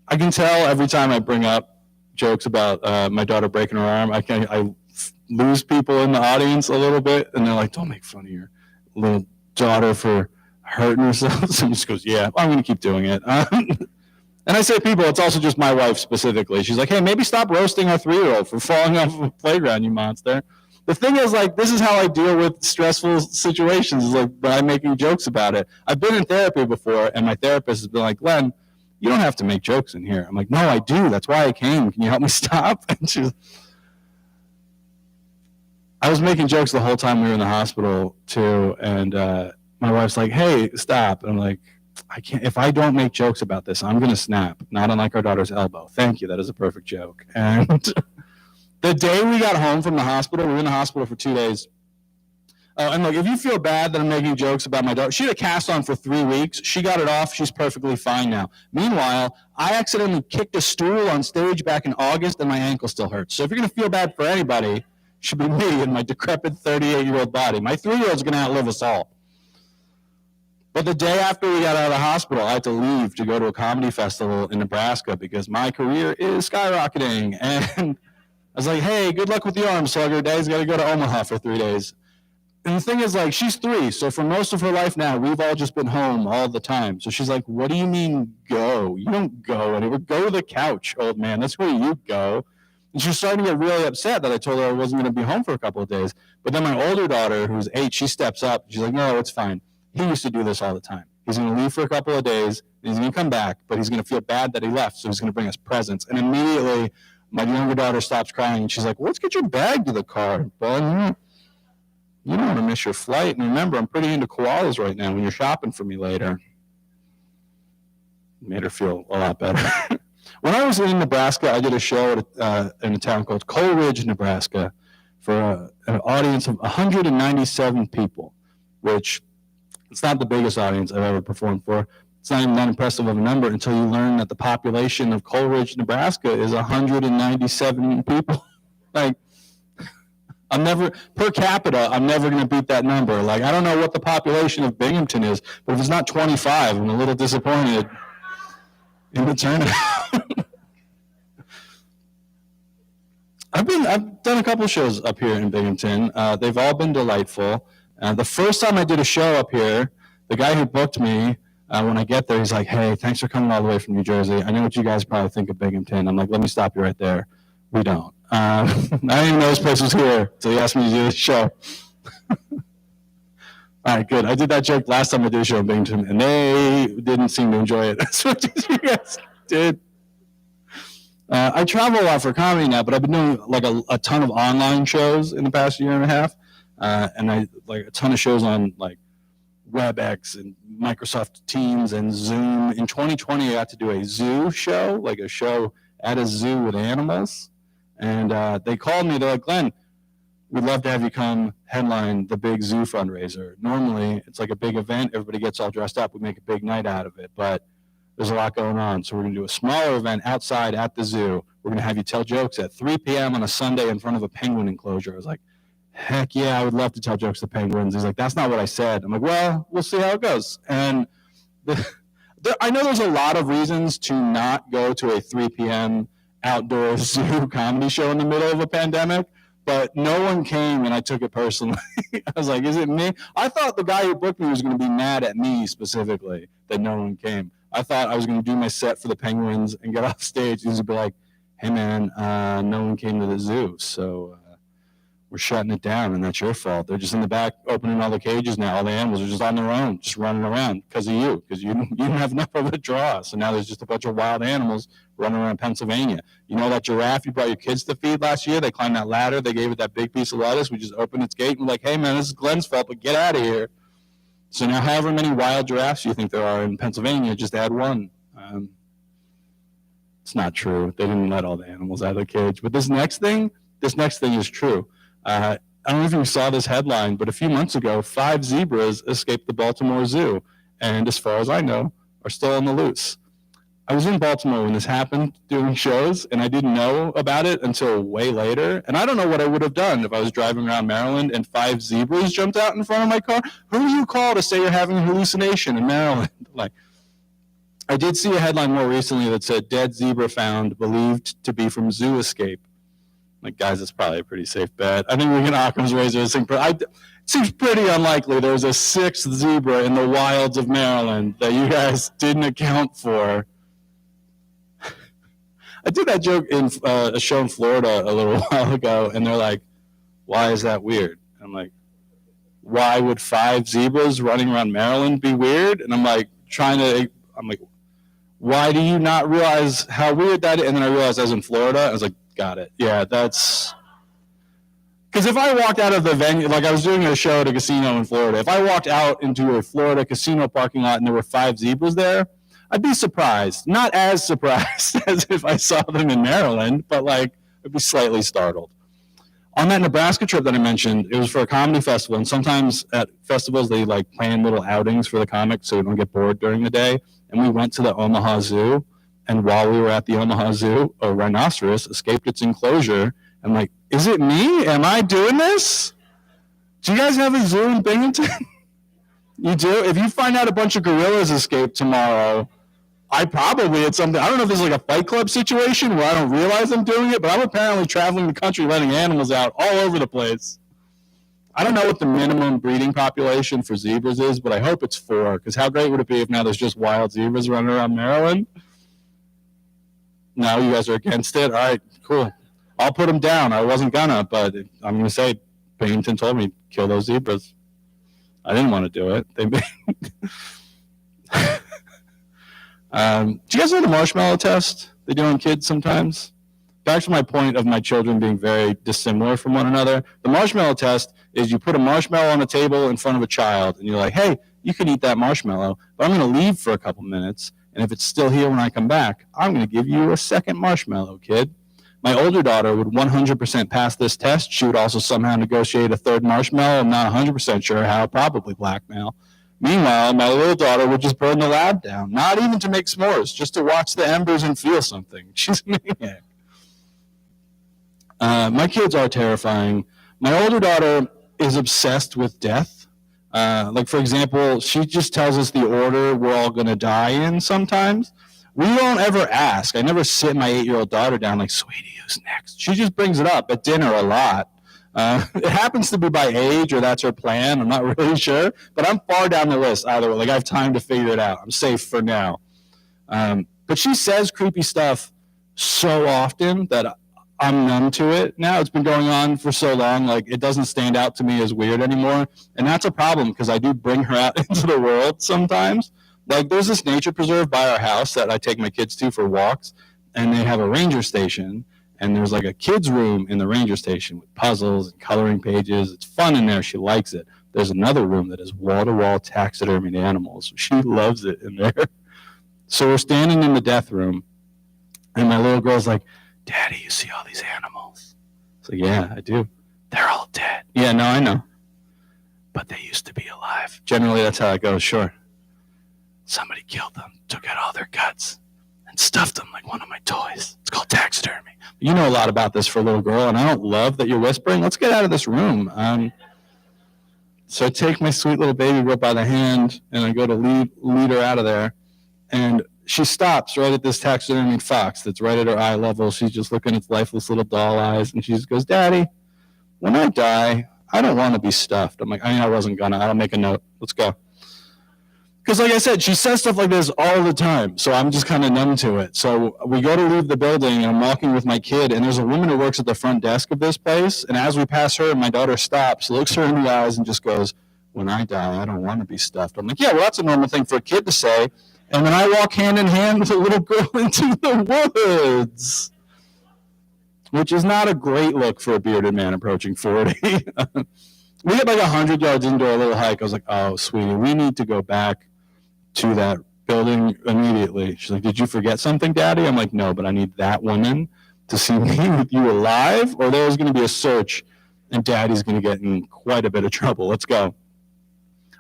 D: I can tell every time I bring up jokes about my daughter breaking her arm, I lose people in the audience a little bit, and they're like, don't make fun of your little daughter for hurting herself. So he just goes, yeah, I'm going to keep doing it. And I say people, it's also just my wife specifically. She's like, hey, maybe stop roasting our 3-year-old for falling off of a playground, you monster. The thing is, like, this is how I deal with stressful situations, is like by making jokes about it. I've been in therapy before, and my therapist has been like, Glen, you don't have to make jokes in here. I'm like, no, I do. That's why I came. Can you help me stop? And I was making jokes the whole time we were in the hospital too, and my wife's like, hey, stop. And I'm like, I can't. If I don't make jokes about this, I'm going to snap, not unlike our daughter's elbow. Thank you. That is a perfect joke. And the day we got home from the hospital, we were in the hospital for 2 days. And look, if you feel bad that I'm making jokes about my daughter, she had a cast on for 3 weeks. She got it off. She's perfectly fine now. Meanwhile, I accidentally kicked a stool on stage back in August, and my ankle still hurts. So if you're going to feel bad for anybody, it should be me and my decrepit 38-year-old body. My 3-year-old's going to outlive us all. But the day after we got out of the hospital, I had to leave to go to a comedy festival in Nebraska because my career is skyrocketing. And I was like, hey, good luck with the arm, slugger. Daddy's got to go to Omaha for 3 days. And the thing is, like, she's 3, so for most of her life now, we've all just been home all the time. So she's like, what do you mean go? You don't go anywhere. Go to the couch, old man. That's where you go. And she was starting to get really upset that I told her I wasn't going to be home for a couple of days. But then my older daughter, who's 8, she steps up. She's like, no, it's fine. He used to do this all the time. He's going to leave for a couple of days, and he's going to come back, but he's going to feel bad that he left, so he's going to bring us presents. And immediately, my younger daughter stops crying, and she's like, well, let's get your bag to the car, bud. You don't want to miss your flight. And remember, I'm pretty into koalas right now when you're shopping for me later. Made her feel a lot better. When I was in Nebraska, I did a show at in a town called Coleridge, Nebraska, for an audience of 197 people, which it's not the biggest audience I've ever performed for. It's not even that impressive of a number until you learn that the population of Coleridge, Nebraska is 197 people. Like, per capita, I'm never going to beat that number. Like, I don't know what the population of Binghamton is, but if it's not 25, I'm a little disappointed in the turnout. I've done a couple shows up here in Binghamton. They've all been delightful. The first time I did a show up here, the guy who booked me, when I get there, he's like, "Hey, thanks for coming all the way from New Jersey. I know what you guys probably think of Binghamton." I'm like, "Let me stop you right there. We don't. I didn't even know this place was here, so he asked me to do this show." All right, good. I did that joke last time I did a show in Binghamton, and they didn't seem to enjoy it as much as you guys did. I travel a lot for comedy now, but I've been doing like a ton of online shows in the past year and a half, and I like a ton of shows on like WebEx and Microsoft Teams and Zoom. In 2020, I got to do a zoo show, like a show at a zoo with animals, and they called me. They're like, "Glenn, we'd love to have you come headline the big zoo fundraiser. Normally, it's like a big event. Everybody gets all dressed up. We make a big night out of it, but there's a lot going on. So we're going to do a smaller event outside at the zoo. We're going to have you tell jokes at 3 p.m. on a Sunday in front of a penguin enclosure." I was like, "Heck yeah, I would love to tell jokes to penguins." He's like, "That's not what I said." I'm like, "Well, we'll see how it goes." And I know there's a lot of reasons to not go to a 3 p.m. outdoor zoo comedy show in the middle of a pandemic, but no one came, and I took it personally. I was like, "Is it me?" I thought the guy who booked me was going to be mad at me specifically that no one came. I thought I was going to do my set for the penguins and get off stage. He's going to be like, "Hey, man, no one came to the zoo, so we're shutting it down, and that's your fault. They're just in the back opening all the cages now. All the animals are just on their own, just running around because of you, because you didn't have enough of a draw. So now there's just a bunch of wild animals running around Pennsylvania. You know that giraffe you brought your kids to feed last year? They climbed that ladder. They gave it that big piece of lettuce. We just opened its gate and we're like, "Hey, man, this is Glen's fault, but get out of here." So now however many wild giraffes you think there are in Pennsylvania, just add one. It's not true. They didn't let all the animals out of the cage. But this next thing is true. I don't know if you saw this headline, but a few months ago, 5 zebras escaped the Baltimore Zoo, and as far as I know, are still on the loose. I was in Baltimore when this happened, doing shows, and I didn't know about it until way later. And I don't know what I would have done if I was driving around Maryland and 5 zebras jumped out in front of my car. Who do you call to say you're having a hallucination in Maryland? Like, I did see a headline more recently that said, "Dead zebra found, believed to be from zoo escape." Like, guys, it's probably a pretty safe bet. I think we can Occam's razor this thing. It seems pretty unlikely there's a 6th zebra in the wilds of Maryland that you guys didn't account for. I did that joke in a show in Florida a little while ago, and they're like, "Why is that weird?" And I'm like, "Why would 5 zebras running around Maryland be weird?" And I'm like, "Why do you not realize how weird that is?" And then I realized I was in Florida. I was like, got it. Yeah, that's... Because if I walked out of the venue, like I was doing a show at a casino in Florida, if I walked out into a Florida casino parking lot and there were 5 zebras there, I'd be surprised. Not as surprised as if I saw them in Maryland, but like, I'd be slightly startled. On that Nebraska trip that I mentioned, it was for a comedy festival, and sometimes at festivals they like plan little outings for the comics so we don't get bored during the day. And we went to the Omaha Zoo, and while we were at the Omaha Zoo, a rhinoceros escaped its enclosure. I'm like, "Is it me? Am I doing this? Do you guys have a zoo in Binghamton?" You do? If you find out a bunch of gorillas escape tomorrow, it's something. I don't know if this is like a Fight Club situation where I don't realize I'm doing it, but I'm apparently traveling the country letting animals out all over the place. I don't know what the minimum breeding population for zebras is, but I hope it's 4, because how great would it be if now there's just wild zebras running around Maryland? No, you guys are against it? All right, cool. I'll put them down. I wasn't gonna, but I'm going to say Binghamton told me, kill those zebras. I didn't want to do it. Do you guys know the marshmallow test they do on kids sometimes? Back to my point of my children being very dissimilar from one another. The marshmallow test is you put a marshmallow on a table in front of a child, and you're like, "Hey, you can eat that marshmallow, but I'm going to leave for a couple minutes, and if it's still here when I come back, I'm going to give you a second marshmallow, kid." My older daughter would 100% pass this test. She would also somehow negotiate a 3rd marshmallow. I'm not 100% sure how, probably blackmail. Meanwhile, my little daughter would just burn the lab down, not even to make s'mores, just to watch the embers and feel something. She's a maniac. My kids are terrifying. My older daughter is obsessed with death. Like, for example, she just tells us the order we're all going to die in sometimes. We don't ever ask. I never sit my 8-year-old daughter down like, sweetie, who's next? She just brings it up at dinner a lot. It happens to be by age, or that's her plan. I'm not really sure, but I'm far down the list either way. Like, I have time to figure it out. I'm safe for now. But she says creepy stuff so often that I'm numb to it now. It's been going on for so long, like it doesn't stand out to me as weird anymore. And that's a problem because I do bring her out into the world sometimes. Like, there's this nature preserve by our house that I take my kids to for walks, and they have a ranger station. And there's like a kid's room in the ranger station with puzzles and coloring pages. It's fun in there. She likes it. There's another room that is wall-to-wall taxidermied animals. She loves it in there. So we're standing in the death room, and my little girl's like, Daddy, you see all these animals? So yeah, I do. They're all dead. Yeah, no, I know. But they used to be alive. Generally, that's how it goes, sure. Somebody killed them, took out all their guts, and stuffed them like one of my toys. It's called taxidermy. You know a lot about this for a little girl, and I don't love that you're whispering. Let's get out of this room. So I take my sweet little baby girl by the hand, and I go to lead her out of there. And she stops right at this taxidermied fox that's right at her eye level. She's just looking at its lifeless little doll eyes, and she just goes, Daddy, when I die, I don't want to be stuffed. I'm like, I wasn't gonna. I'll make a note. Let's go. Because like I said, she says stuff like this all the time, so I'm just kind of numb to it. So we go to leave the building, and I'm walking with my kid, and there's a woman who works at the front desk of this place, and as we pass her, my daughter stops, looks her in the eyes, and just goes, when I die, I don't want to be stuffed. I'm like, yeah, well, that's a normal thing for a kid to say. And then I walk hand in hand with a little girl into the woods, which is not a great look for a bearded man approaching 40. We get like 100 yards into our little hike. I was like, oh, sweetie, we need to go back to that building immediately. She's like, did you forget something, Daddy? I'm like, no, but I need that woman to see me with you alive, or there's going to be a search, and Daddy's going to get in quite a bit of trouble. Let's go.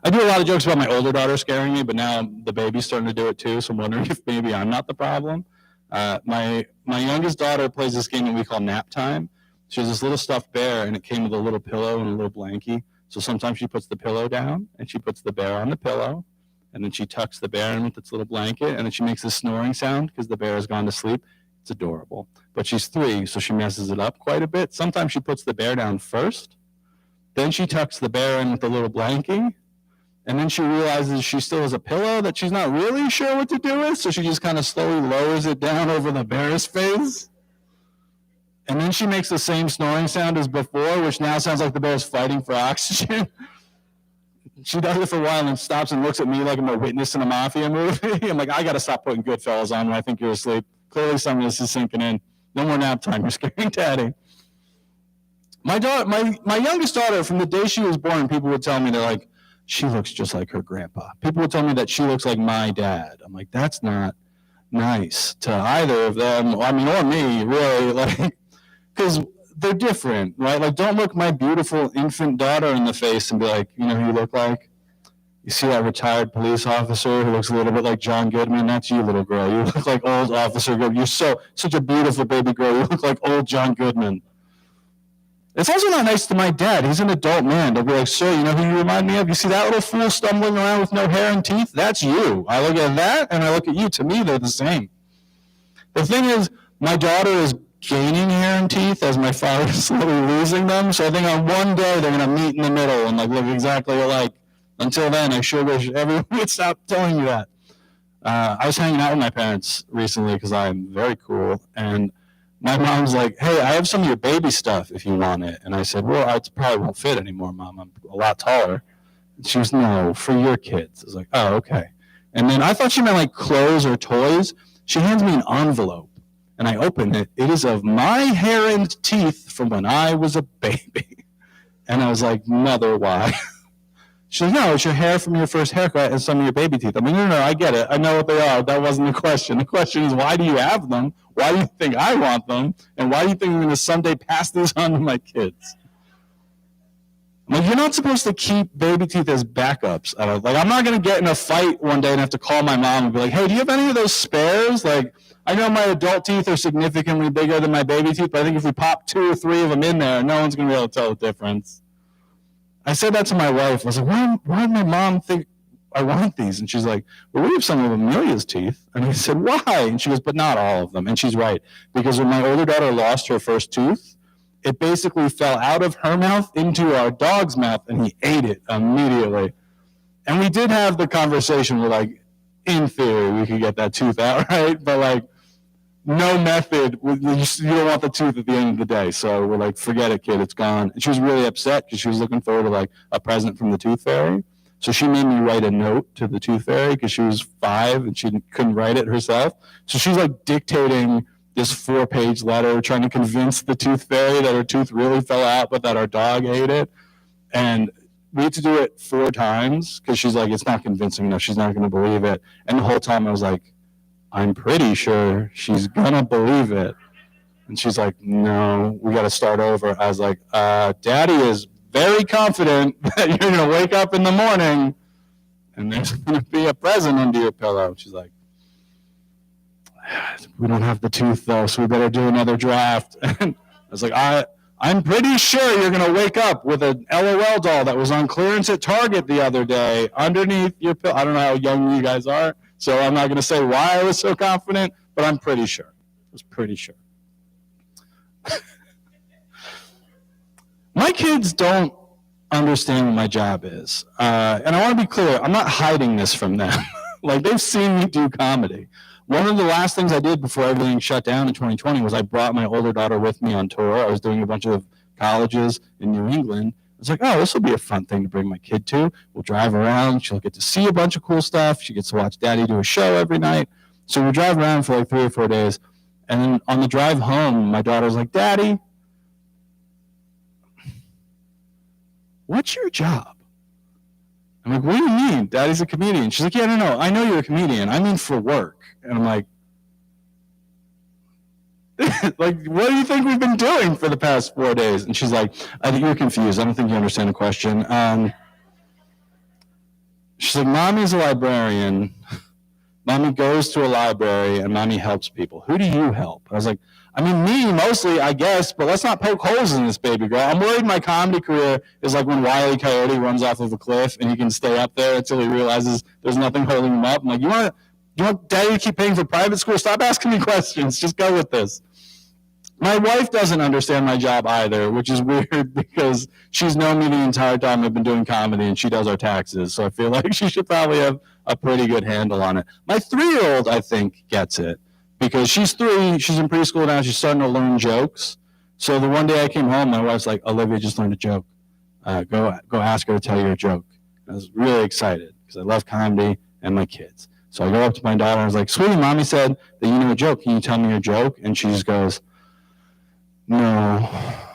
D: I do a lot of jokes about my older daughter scaring me, but now the baby's starting to do it too, so I'm wondering if maybe I'm not the problem. My youngest daughter plays this game that we call nap time. She has this little stuffed bear, and it came with a little pillow and a little blankie. So sometimes she puts the pillow down, and she puts the bear on the pillow, and then she tucks the bear in with its little blanket, and then she makes this snoring sound because the bear has gone to sleep. It's adorable. But she's 3, so she messes it up quite a bit. Sometimes she puts the bear down first, then she tucks the bear in with the little blankie, and then she realizes she still has a pillow that she's not really sure what to do with, so she just kind of slowly lowers it down over the bear's face. And then she makes the same snoring sound as before, which now sounds like the bear's fighting for oxygen. She does it for a while and then stops and looks at me like I'm a witness in a mafia movie. I'm like, I got to stop putting Goodfellas on when I think you're asleep. Clearly some of this is sinking in. No more nap time. You're scaring Daddy. My youngest daughter, from the day she was born, people would tell me, they're like, she looks just like her grandpa. People would tell me that she looks like my dad. I'm like, that's not nice to either of them. I mean, or me, really. Like, because they're different, right? Like, don't look my beautiful infant daughter in the face and be like, you know who you look like? You see that retired police officer who looks a little bit like John Goodman? That's you, little girl. You look like old Officer Goodman. You're such a beautiful baby girl. You look like old John Goodman. It's also not nice to my dad. He's an adult man. They'll be like, sir, you know who you remind me of? You see that little fool stumbling around with no hair and teeth? That's you. I look at that and I look at you. To me, they're the same. The thing is, my daughter is gaining hair and teeth as my father is slowly losing them. So I think on one day they're going to meet in the middle and like look exactly alike. Until then, I sure wish everyone would stop telling you that. I was hanging out with my parents recently because I'm very cool, and my mom's like, hey, I have some of your baby stuff if you want it. And I said, well, it probably won't fit anymore, Mom. I'm a lot taller. And she was, no, for your kids. I was like, oh, okay. And then I thought she meant like clothes or toys. She hands me an envelope, and I open it. It is of my hair and teeth from when I was a baby. And I was like, Mother, why? She's like, no, it's your hair from your first haircut and some of your baby teeth. I mean, no, I get it. I know what they are. That wasn't the question. The question is, why do you have them? Why do you think I want them? And why do you think I'm going to someday pass these on to my kids? Like, you're not supposed to keep baby teeth as backups. I'm not going to get in a fight one day and have to call my mom and be like, hey, do you have any of those spares? Like, I know my adult teeth are significantly bigger than my baby teeth, but I think if we pop 2 or 3 of them in there, no one's going to be able to tell the difference. I said that to my wife. I was like, why did my mom think I want these. And she's like, well, we have some of Amelia's teeth. And I said, why? And she goes, but not all of them. And she's right. Because when my older daughter lost her first tooth, it basically fell out of her mouth into our dog's mouth, and he ate it immediately. And we did have the conversation where, like, in theory, we could get that tooth out, right? But, like, no method. You don't want the tooth at the end of the day. So we're like, forget it, kid, it's gone. And she was really upset because she was looking forward to, like, a present from the tooth fairy. So she made me write a note to the tooth fairy because she was 5 and she couldn't write it herself. So she's, like, dictating this 4-page letter trying to convince the tooth fairy that her tooth really fell out, but that our dog ate it. And we had to do it 4 times because she's like, it's not convincing enough. She's not going to believe it. And the whole time I was like, I'm pretty sure she's going to believe it. And she's like, no, we got to start over. I was like, Daddy is very confident that you're going to wake up in the morning and there's going to be a present under your pillow. She's like, we don't have the tooth though, so we better do another draft. And I was like, I'm pretty sure you're going to wake up with an LOL doll that was on clearance at Target the other day underneath your pillow. I don't know how young you guys are, so I'm not going to say why I was so confident, but I'm pretty sure. I was pretty sure. My kids don't understand what my job is. And I want to be clear, I'm not hiding this from them. Like, they've seen me do comedy. One of the last things I did before everything shut down in 2020 was I brought my older daughter with me on tour. I was doing a bunch of colleges in New England. I was like, oh, this will be a fun thing to bring my kid to. We'll drive around. She'll get to see a bunch of cool stuff. She gets to watch Daddy do a show every night. So we drive around for like 3 or 4 days. And then on the drive home, my daughter's like, Daddy, what's your job? I'm like, what do you mean? Daddy's a comedian. She's like, yeah, no, I know you're a comedian. I mean for work. And I'm like, like, what do you think we've been doing for the past 4 days? And she's like, I think you're confused. I don't think you understand the question. She's like, Mommy's a librarian. Mommy goes to a library and Mommy helps people. Who do you help? I was like, I mean, me mostly, I guess, but let's not poke holes in this baby girl. I'm worried my comedy career is like when Wile E. Coyote runs off of a cliff and he can stay up there until he realizes there's nothing holding him up. I'm like, you want Daddy to keep paying for private school? Stop asking me questions. Just go with this. My wife doesn't understand my job either, which is weird because she's known me the entire time I've been doing comedy and she does our taxes. So I feel like she should probably have a pretty good handle on it. My 3-year-old, I think, gets it because she's 3. She's in preschool now. She's starting to learn jokes. So the one day I came home, my wife's like, Olivia just learned a joke. Go ask her to tell you a joke. I was really excited because I love comedy and my kids. So I go up to my daughter and I was like, sweetie, Mommy said that you know a joke. Can you tell me your joke? And she just goes, no,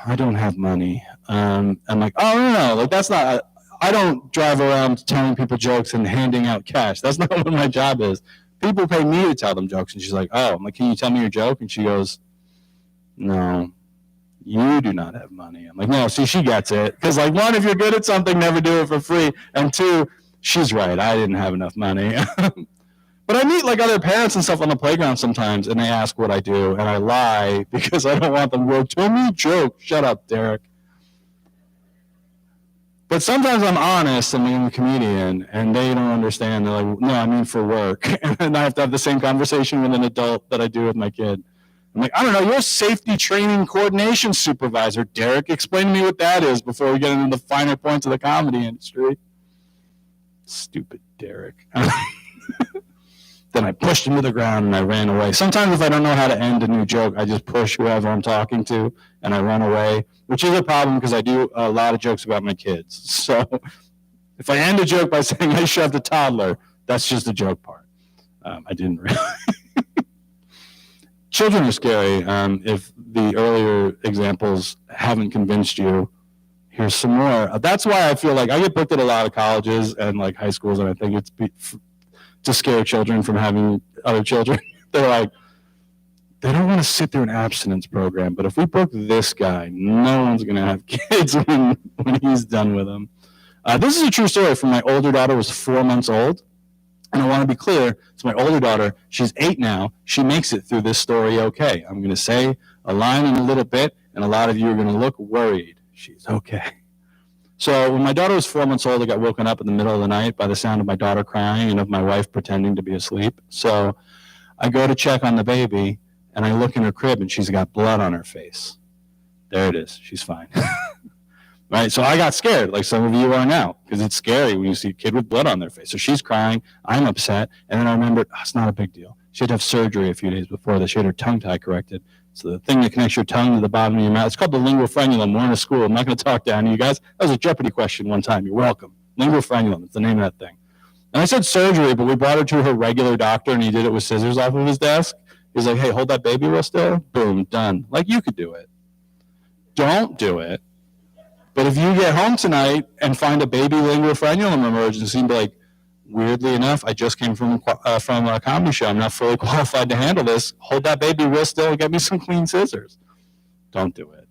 D: I don't have money. I'm like, oh, no, like that's not, I don't drive around telling people jokes and handing out cash. That's not what my job is. People pay me to tell them jokes. And she's like, oh, I'm like, can you tell me your joke? And she goes, no, you do not have money. I'm like, no, see, she gets it. Because like, 1, if you're good at something, never do it for free. And 2, she's right. I didn't have enough money. But I meet like other parents and stuff on the playground sometimes, and they ask what I do, and I lie because I don't want them to go, tell me a joke. Shut up, Derek. But sometimes I'm honest, I'm a comedian, and they don't understand. They're like, no, I mean for work. And then I have to have the same conversation with an adult that I do with my kid. I'm like, I don't know, you're a safety training coordination supervisor, Derek. Explain to me what that is before we get into the finer points of the comedy industry. Stupid Derek. Then I pushed him to the ground and I ran away. Sometimes if I don't know how to end a new joke, I just push whoever I'm talking to and I run away, which is a problem because I do a lot of jokes about my kids. So if I end a joke by saying I shoved a toddler, that's just the joke part. I didn't really. Children are scary. If the earlier examples haven't convinced you, here's some more. That's why I feel like I get booked at a lot of colleges and like high schools, and I think it's to scare children from having other children. They're like, they don't want to sit through an abstinence program, but if we book this guy, no one's going to have kids when he's done with them. This is a true story from my older daughter was 4 months old. And I want to be clear, it's my older daughter. She's 8 now. She makes it through this story okay. I'm going to say a line in a little bit, and a lot of you are going to look worried. She's okay. So when my daughter was 4 months old, I got woken up in the middle of the night by the sound of my daughter crying and of my wife pretending to be asleep. So I go to check on the baby, and I look in her crib, and she's got blood on her face. There it is. She's fine. Right? So I got scared, like some of you are now, because it's scary when you see a kid with blood on their face. So she's crying. I'm upset. And then I remembered, it's not a big deal. She had to have surgery a few days before this. She had her tongue tie corrected. So the thing that connects your tongue to the bottom of your mouth, it's called the lingual frenulum. We're in a school. I'm not going to talk down to you guys. That was a Jeopardy question one time. You're welcome. Lingual frenulum. It's the name of that thing. And I said surgery, but we brought her to her regular doctor, and he did it with scissors off of his desk. He's like, hey, hold that baby real still. Boom, done. Like, you could do it. Don't do it. But if you get home tonight and find a baby lingual frenulum emergency and be like, weirdly enough, I just came from a comedy show. I'm not fully qualified to handle this. Hold that baby real still and get me some clean scissors. Don't do it.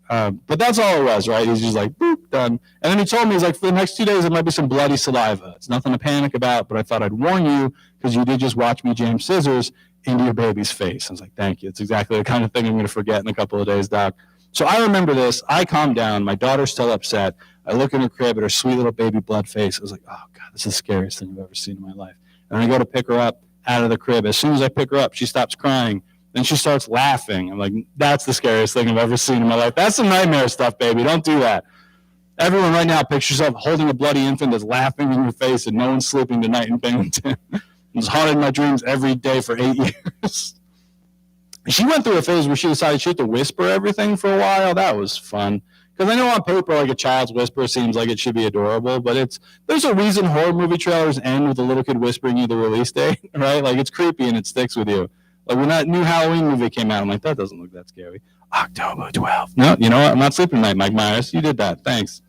D: But that's all it was, right? He's just like, boop, done. And then he told me, he's like, for the next 2 days, there might be some bloody saliva. It's nothing to panic about, but I thought I'd warn you because you did just watch me jam scissors into your baby's face. I was like, thank you. It's exactly the kind of thing I'm going to forget in a couple of days, Doc. So I remember this. I calmed down. My daughter's still upset. I look in her crib at her sweet little baby blood face. I was like, oh, God, this is the scariest thing I've ever seen in my life. And I go to pick her up out of the crib. As soon as I pick her up, she stops crying. Then she starts laughing. I'm like, that's the scariest thing I've ever seen in my life. That's some nightmare stuff, baby. Don't do that. Everyone right now picture yourself holding a bloody infant that's laughing in your face and no one's sleeping tonight in Binghamton. It's haunted my dreams every day for 8 years. She went through a phase where she decided she had to whisper everything for a while. That was fun. Because I know on paper, like a child's whisper seems like it should be adorable, but there's a reason horror movie trailers end with a little kid whispering you the release date, right? Like, it's creepy and it sticks with you. Like, when that new Halloween movie came out, I'm like, that doesn't look that scary. October 12th. No, you know what? I'm not sleeping tonight, Mike Myers. You did that. Thanks.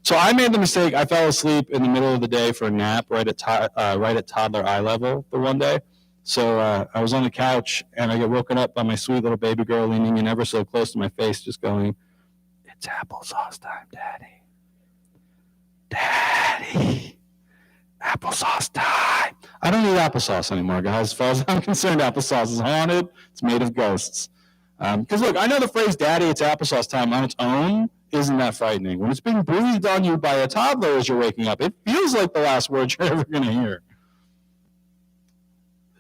D: So I made the mistake. I fell asleep in the middle of the day for a nap right at toddler eye level the one day. So I was on the couch, and I get woken up by my sweet little baby girl leaning in ever so close to my face, just going, it's applesauce time, Daddy. Daddy. Applesauce time. I don't need applesauce anymore, guys. As far as I'm concerned, applesauce is haunted. It's made of ghosts. Because, look, I know the phrase, Daddy, it's applesauce time on its own isn't that frightening. When it's being breathed on you by a toddler as you're waking up, it feels like the last word you're ever going to hear.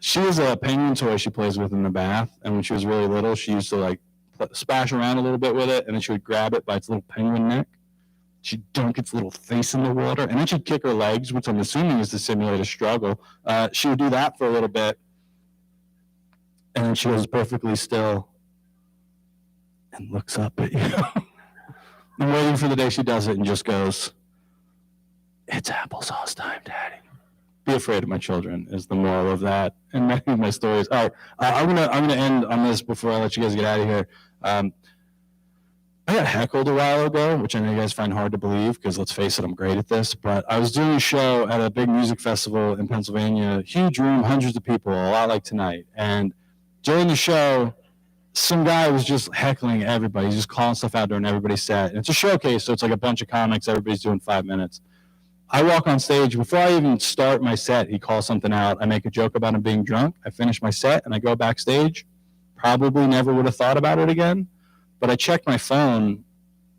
D: She has a penguin toy she plays with in the bath, and when she was really little, she used to like splash around a little bit with it, and then she would grab it by its little penguin neck. She'd dunk its little face in the water, and then she'd kick her legs, which I'm assuming is to simulate a struggle. She would do that for a little bit, and then she was perfectly still and looks up at you. I'm waiting for the day she does it and just goes, it's applesauce time, Daddy. Be afraid of my children is the moral of that and many of my stories. All right, I'm gonna end on this before I let you guys get out of here. I got heckled a while ago, which I know you guys find hard to believe because let's face it, I'm great at this. But I was doing a show at a big music festival in Pennsylvania, huge room, hundreds of people, a lot like tonight. And during the show, some guy was just heckling everybody. He's just calling stuff out during everybody's set. And it's a showcase, so it's like a bunch of comics. Everybody's doing 5 minutes. I walk on stage. Before I even start my set, he calls something out. I make a joke about him being drunk. I finish my set, and I go backstage. Probably never would have thought about it again. But I check my phone,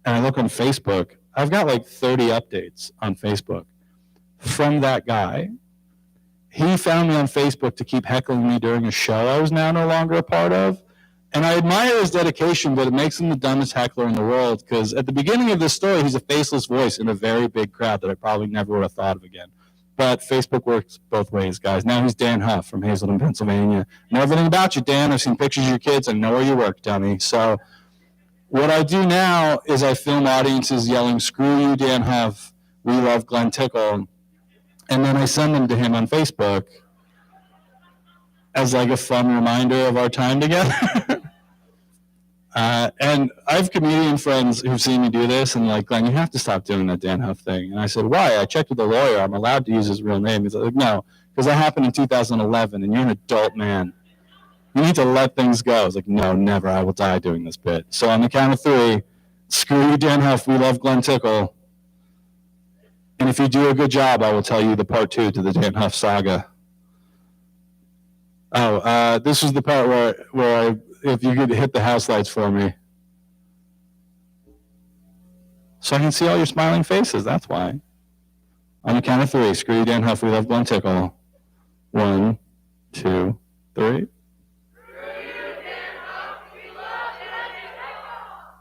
D: and I look on Facebook. I've got like 30 updates on Facebook from that guy. He found me on Facebook to keep heckling me during a show I was now no longer a part of. And I admire his dedication, but it makes him the dumbest heckler in the world because at the beginning of this story, he's a faceless voice in a very big crowd that I probably never would have thought of again. But Facebook works both ways, guys. Now he's Dan Huff from Hazleton, Pennsylvania. I know everything about you, Dan. I've seen pictures of your kids. I know where you work, dummy. So what I do now is I film audiences yelling, screw you, Dan Huff. We love Glen Tickle. And then I send them to him on Facebook as like a fun reminder of our time together. And I have comedian friends who've seen me do this and like, Glenn, you have to stop doing that Dan Huff thing. And I said, why? I checked with the lawyer. I'm allowed to use his real name. He's like, no, because that happened in 2011 and you're an adult man. You need to let things go. I was like, no, never. I will die doing this bit. So on the count of 3, screw you, Dan Huff. We love Glen Tickle. And if you do a good job, I will tell you the part 2 to the Dan Huff saga. Oh, this was the part where if you could hit the house lights for me. So I can see all your smiling faces. That's why. On the count of 3, screw you, Dan Huff. We love Glen, Tickle. 1, 2, 3.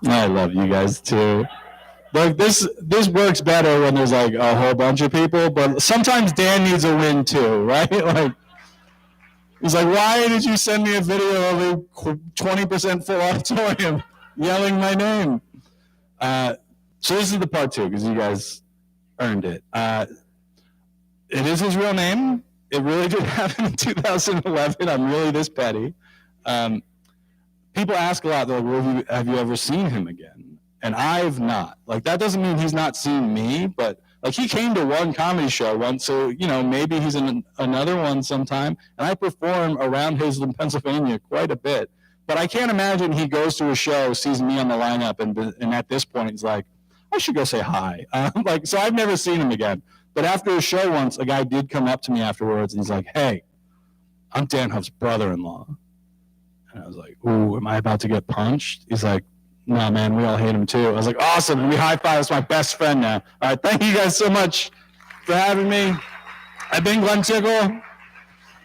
D: I love you guys too. Like this works better when there's like a whole bunch of people, but sometimes Dan needs a win too, right? Like he's like, why did you send me a video of a 20% full auditorium yelling my name? So this is the part 2 because you guys earned it. It is his real name. It really did happen in 2011. I'm really this petty. People ask a lot, they're like, well, have you ever seen him again? And I've not. Like, that doesn't mean he's not seen me, but like he came to one comedy show once, so, you know, maybe he's in another one sometime. And I perform around Hazelden, Pennsylvania quite a bit. But I can't imagine he goes to a show, sees me on the lineup, and at this point he's like, I should go say hi. So I've never seen him again. But after a show once, a guy did come up to me afterwards, and he's like, hey, I'm Dan Huff's brother-in-law. And I was like, ooh, am I about to get punched? He's like, nah, man, we all hate him too. I was like, awesome. And we high-five. It's my best friend now. All right, thank you guys so much for having me. I've been Glen, Tickle.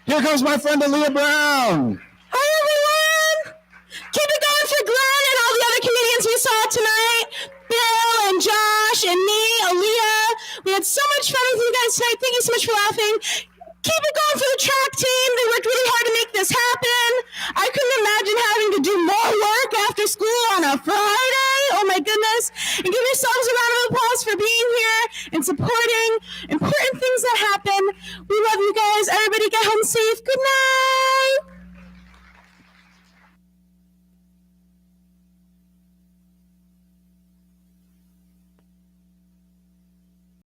D: Here comes my friend Aliya Brown.
A: Hi, everyone! Keep it going for Glen and all the other comedians we saw tonight. Bill and Josh and me, Aliya. We had so much fun with you guys tonight. Thank you so much for laughing. Keep it going for the track team. They worked really hard to make this happen. I couldn't imagine having to do more work after school on a Friday. Oh my goodness. And give yourselves a round of applause for being here and supporting important things that happen. We love you guys. Everybody get home safe. Good night.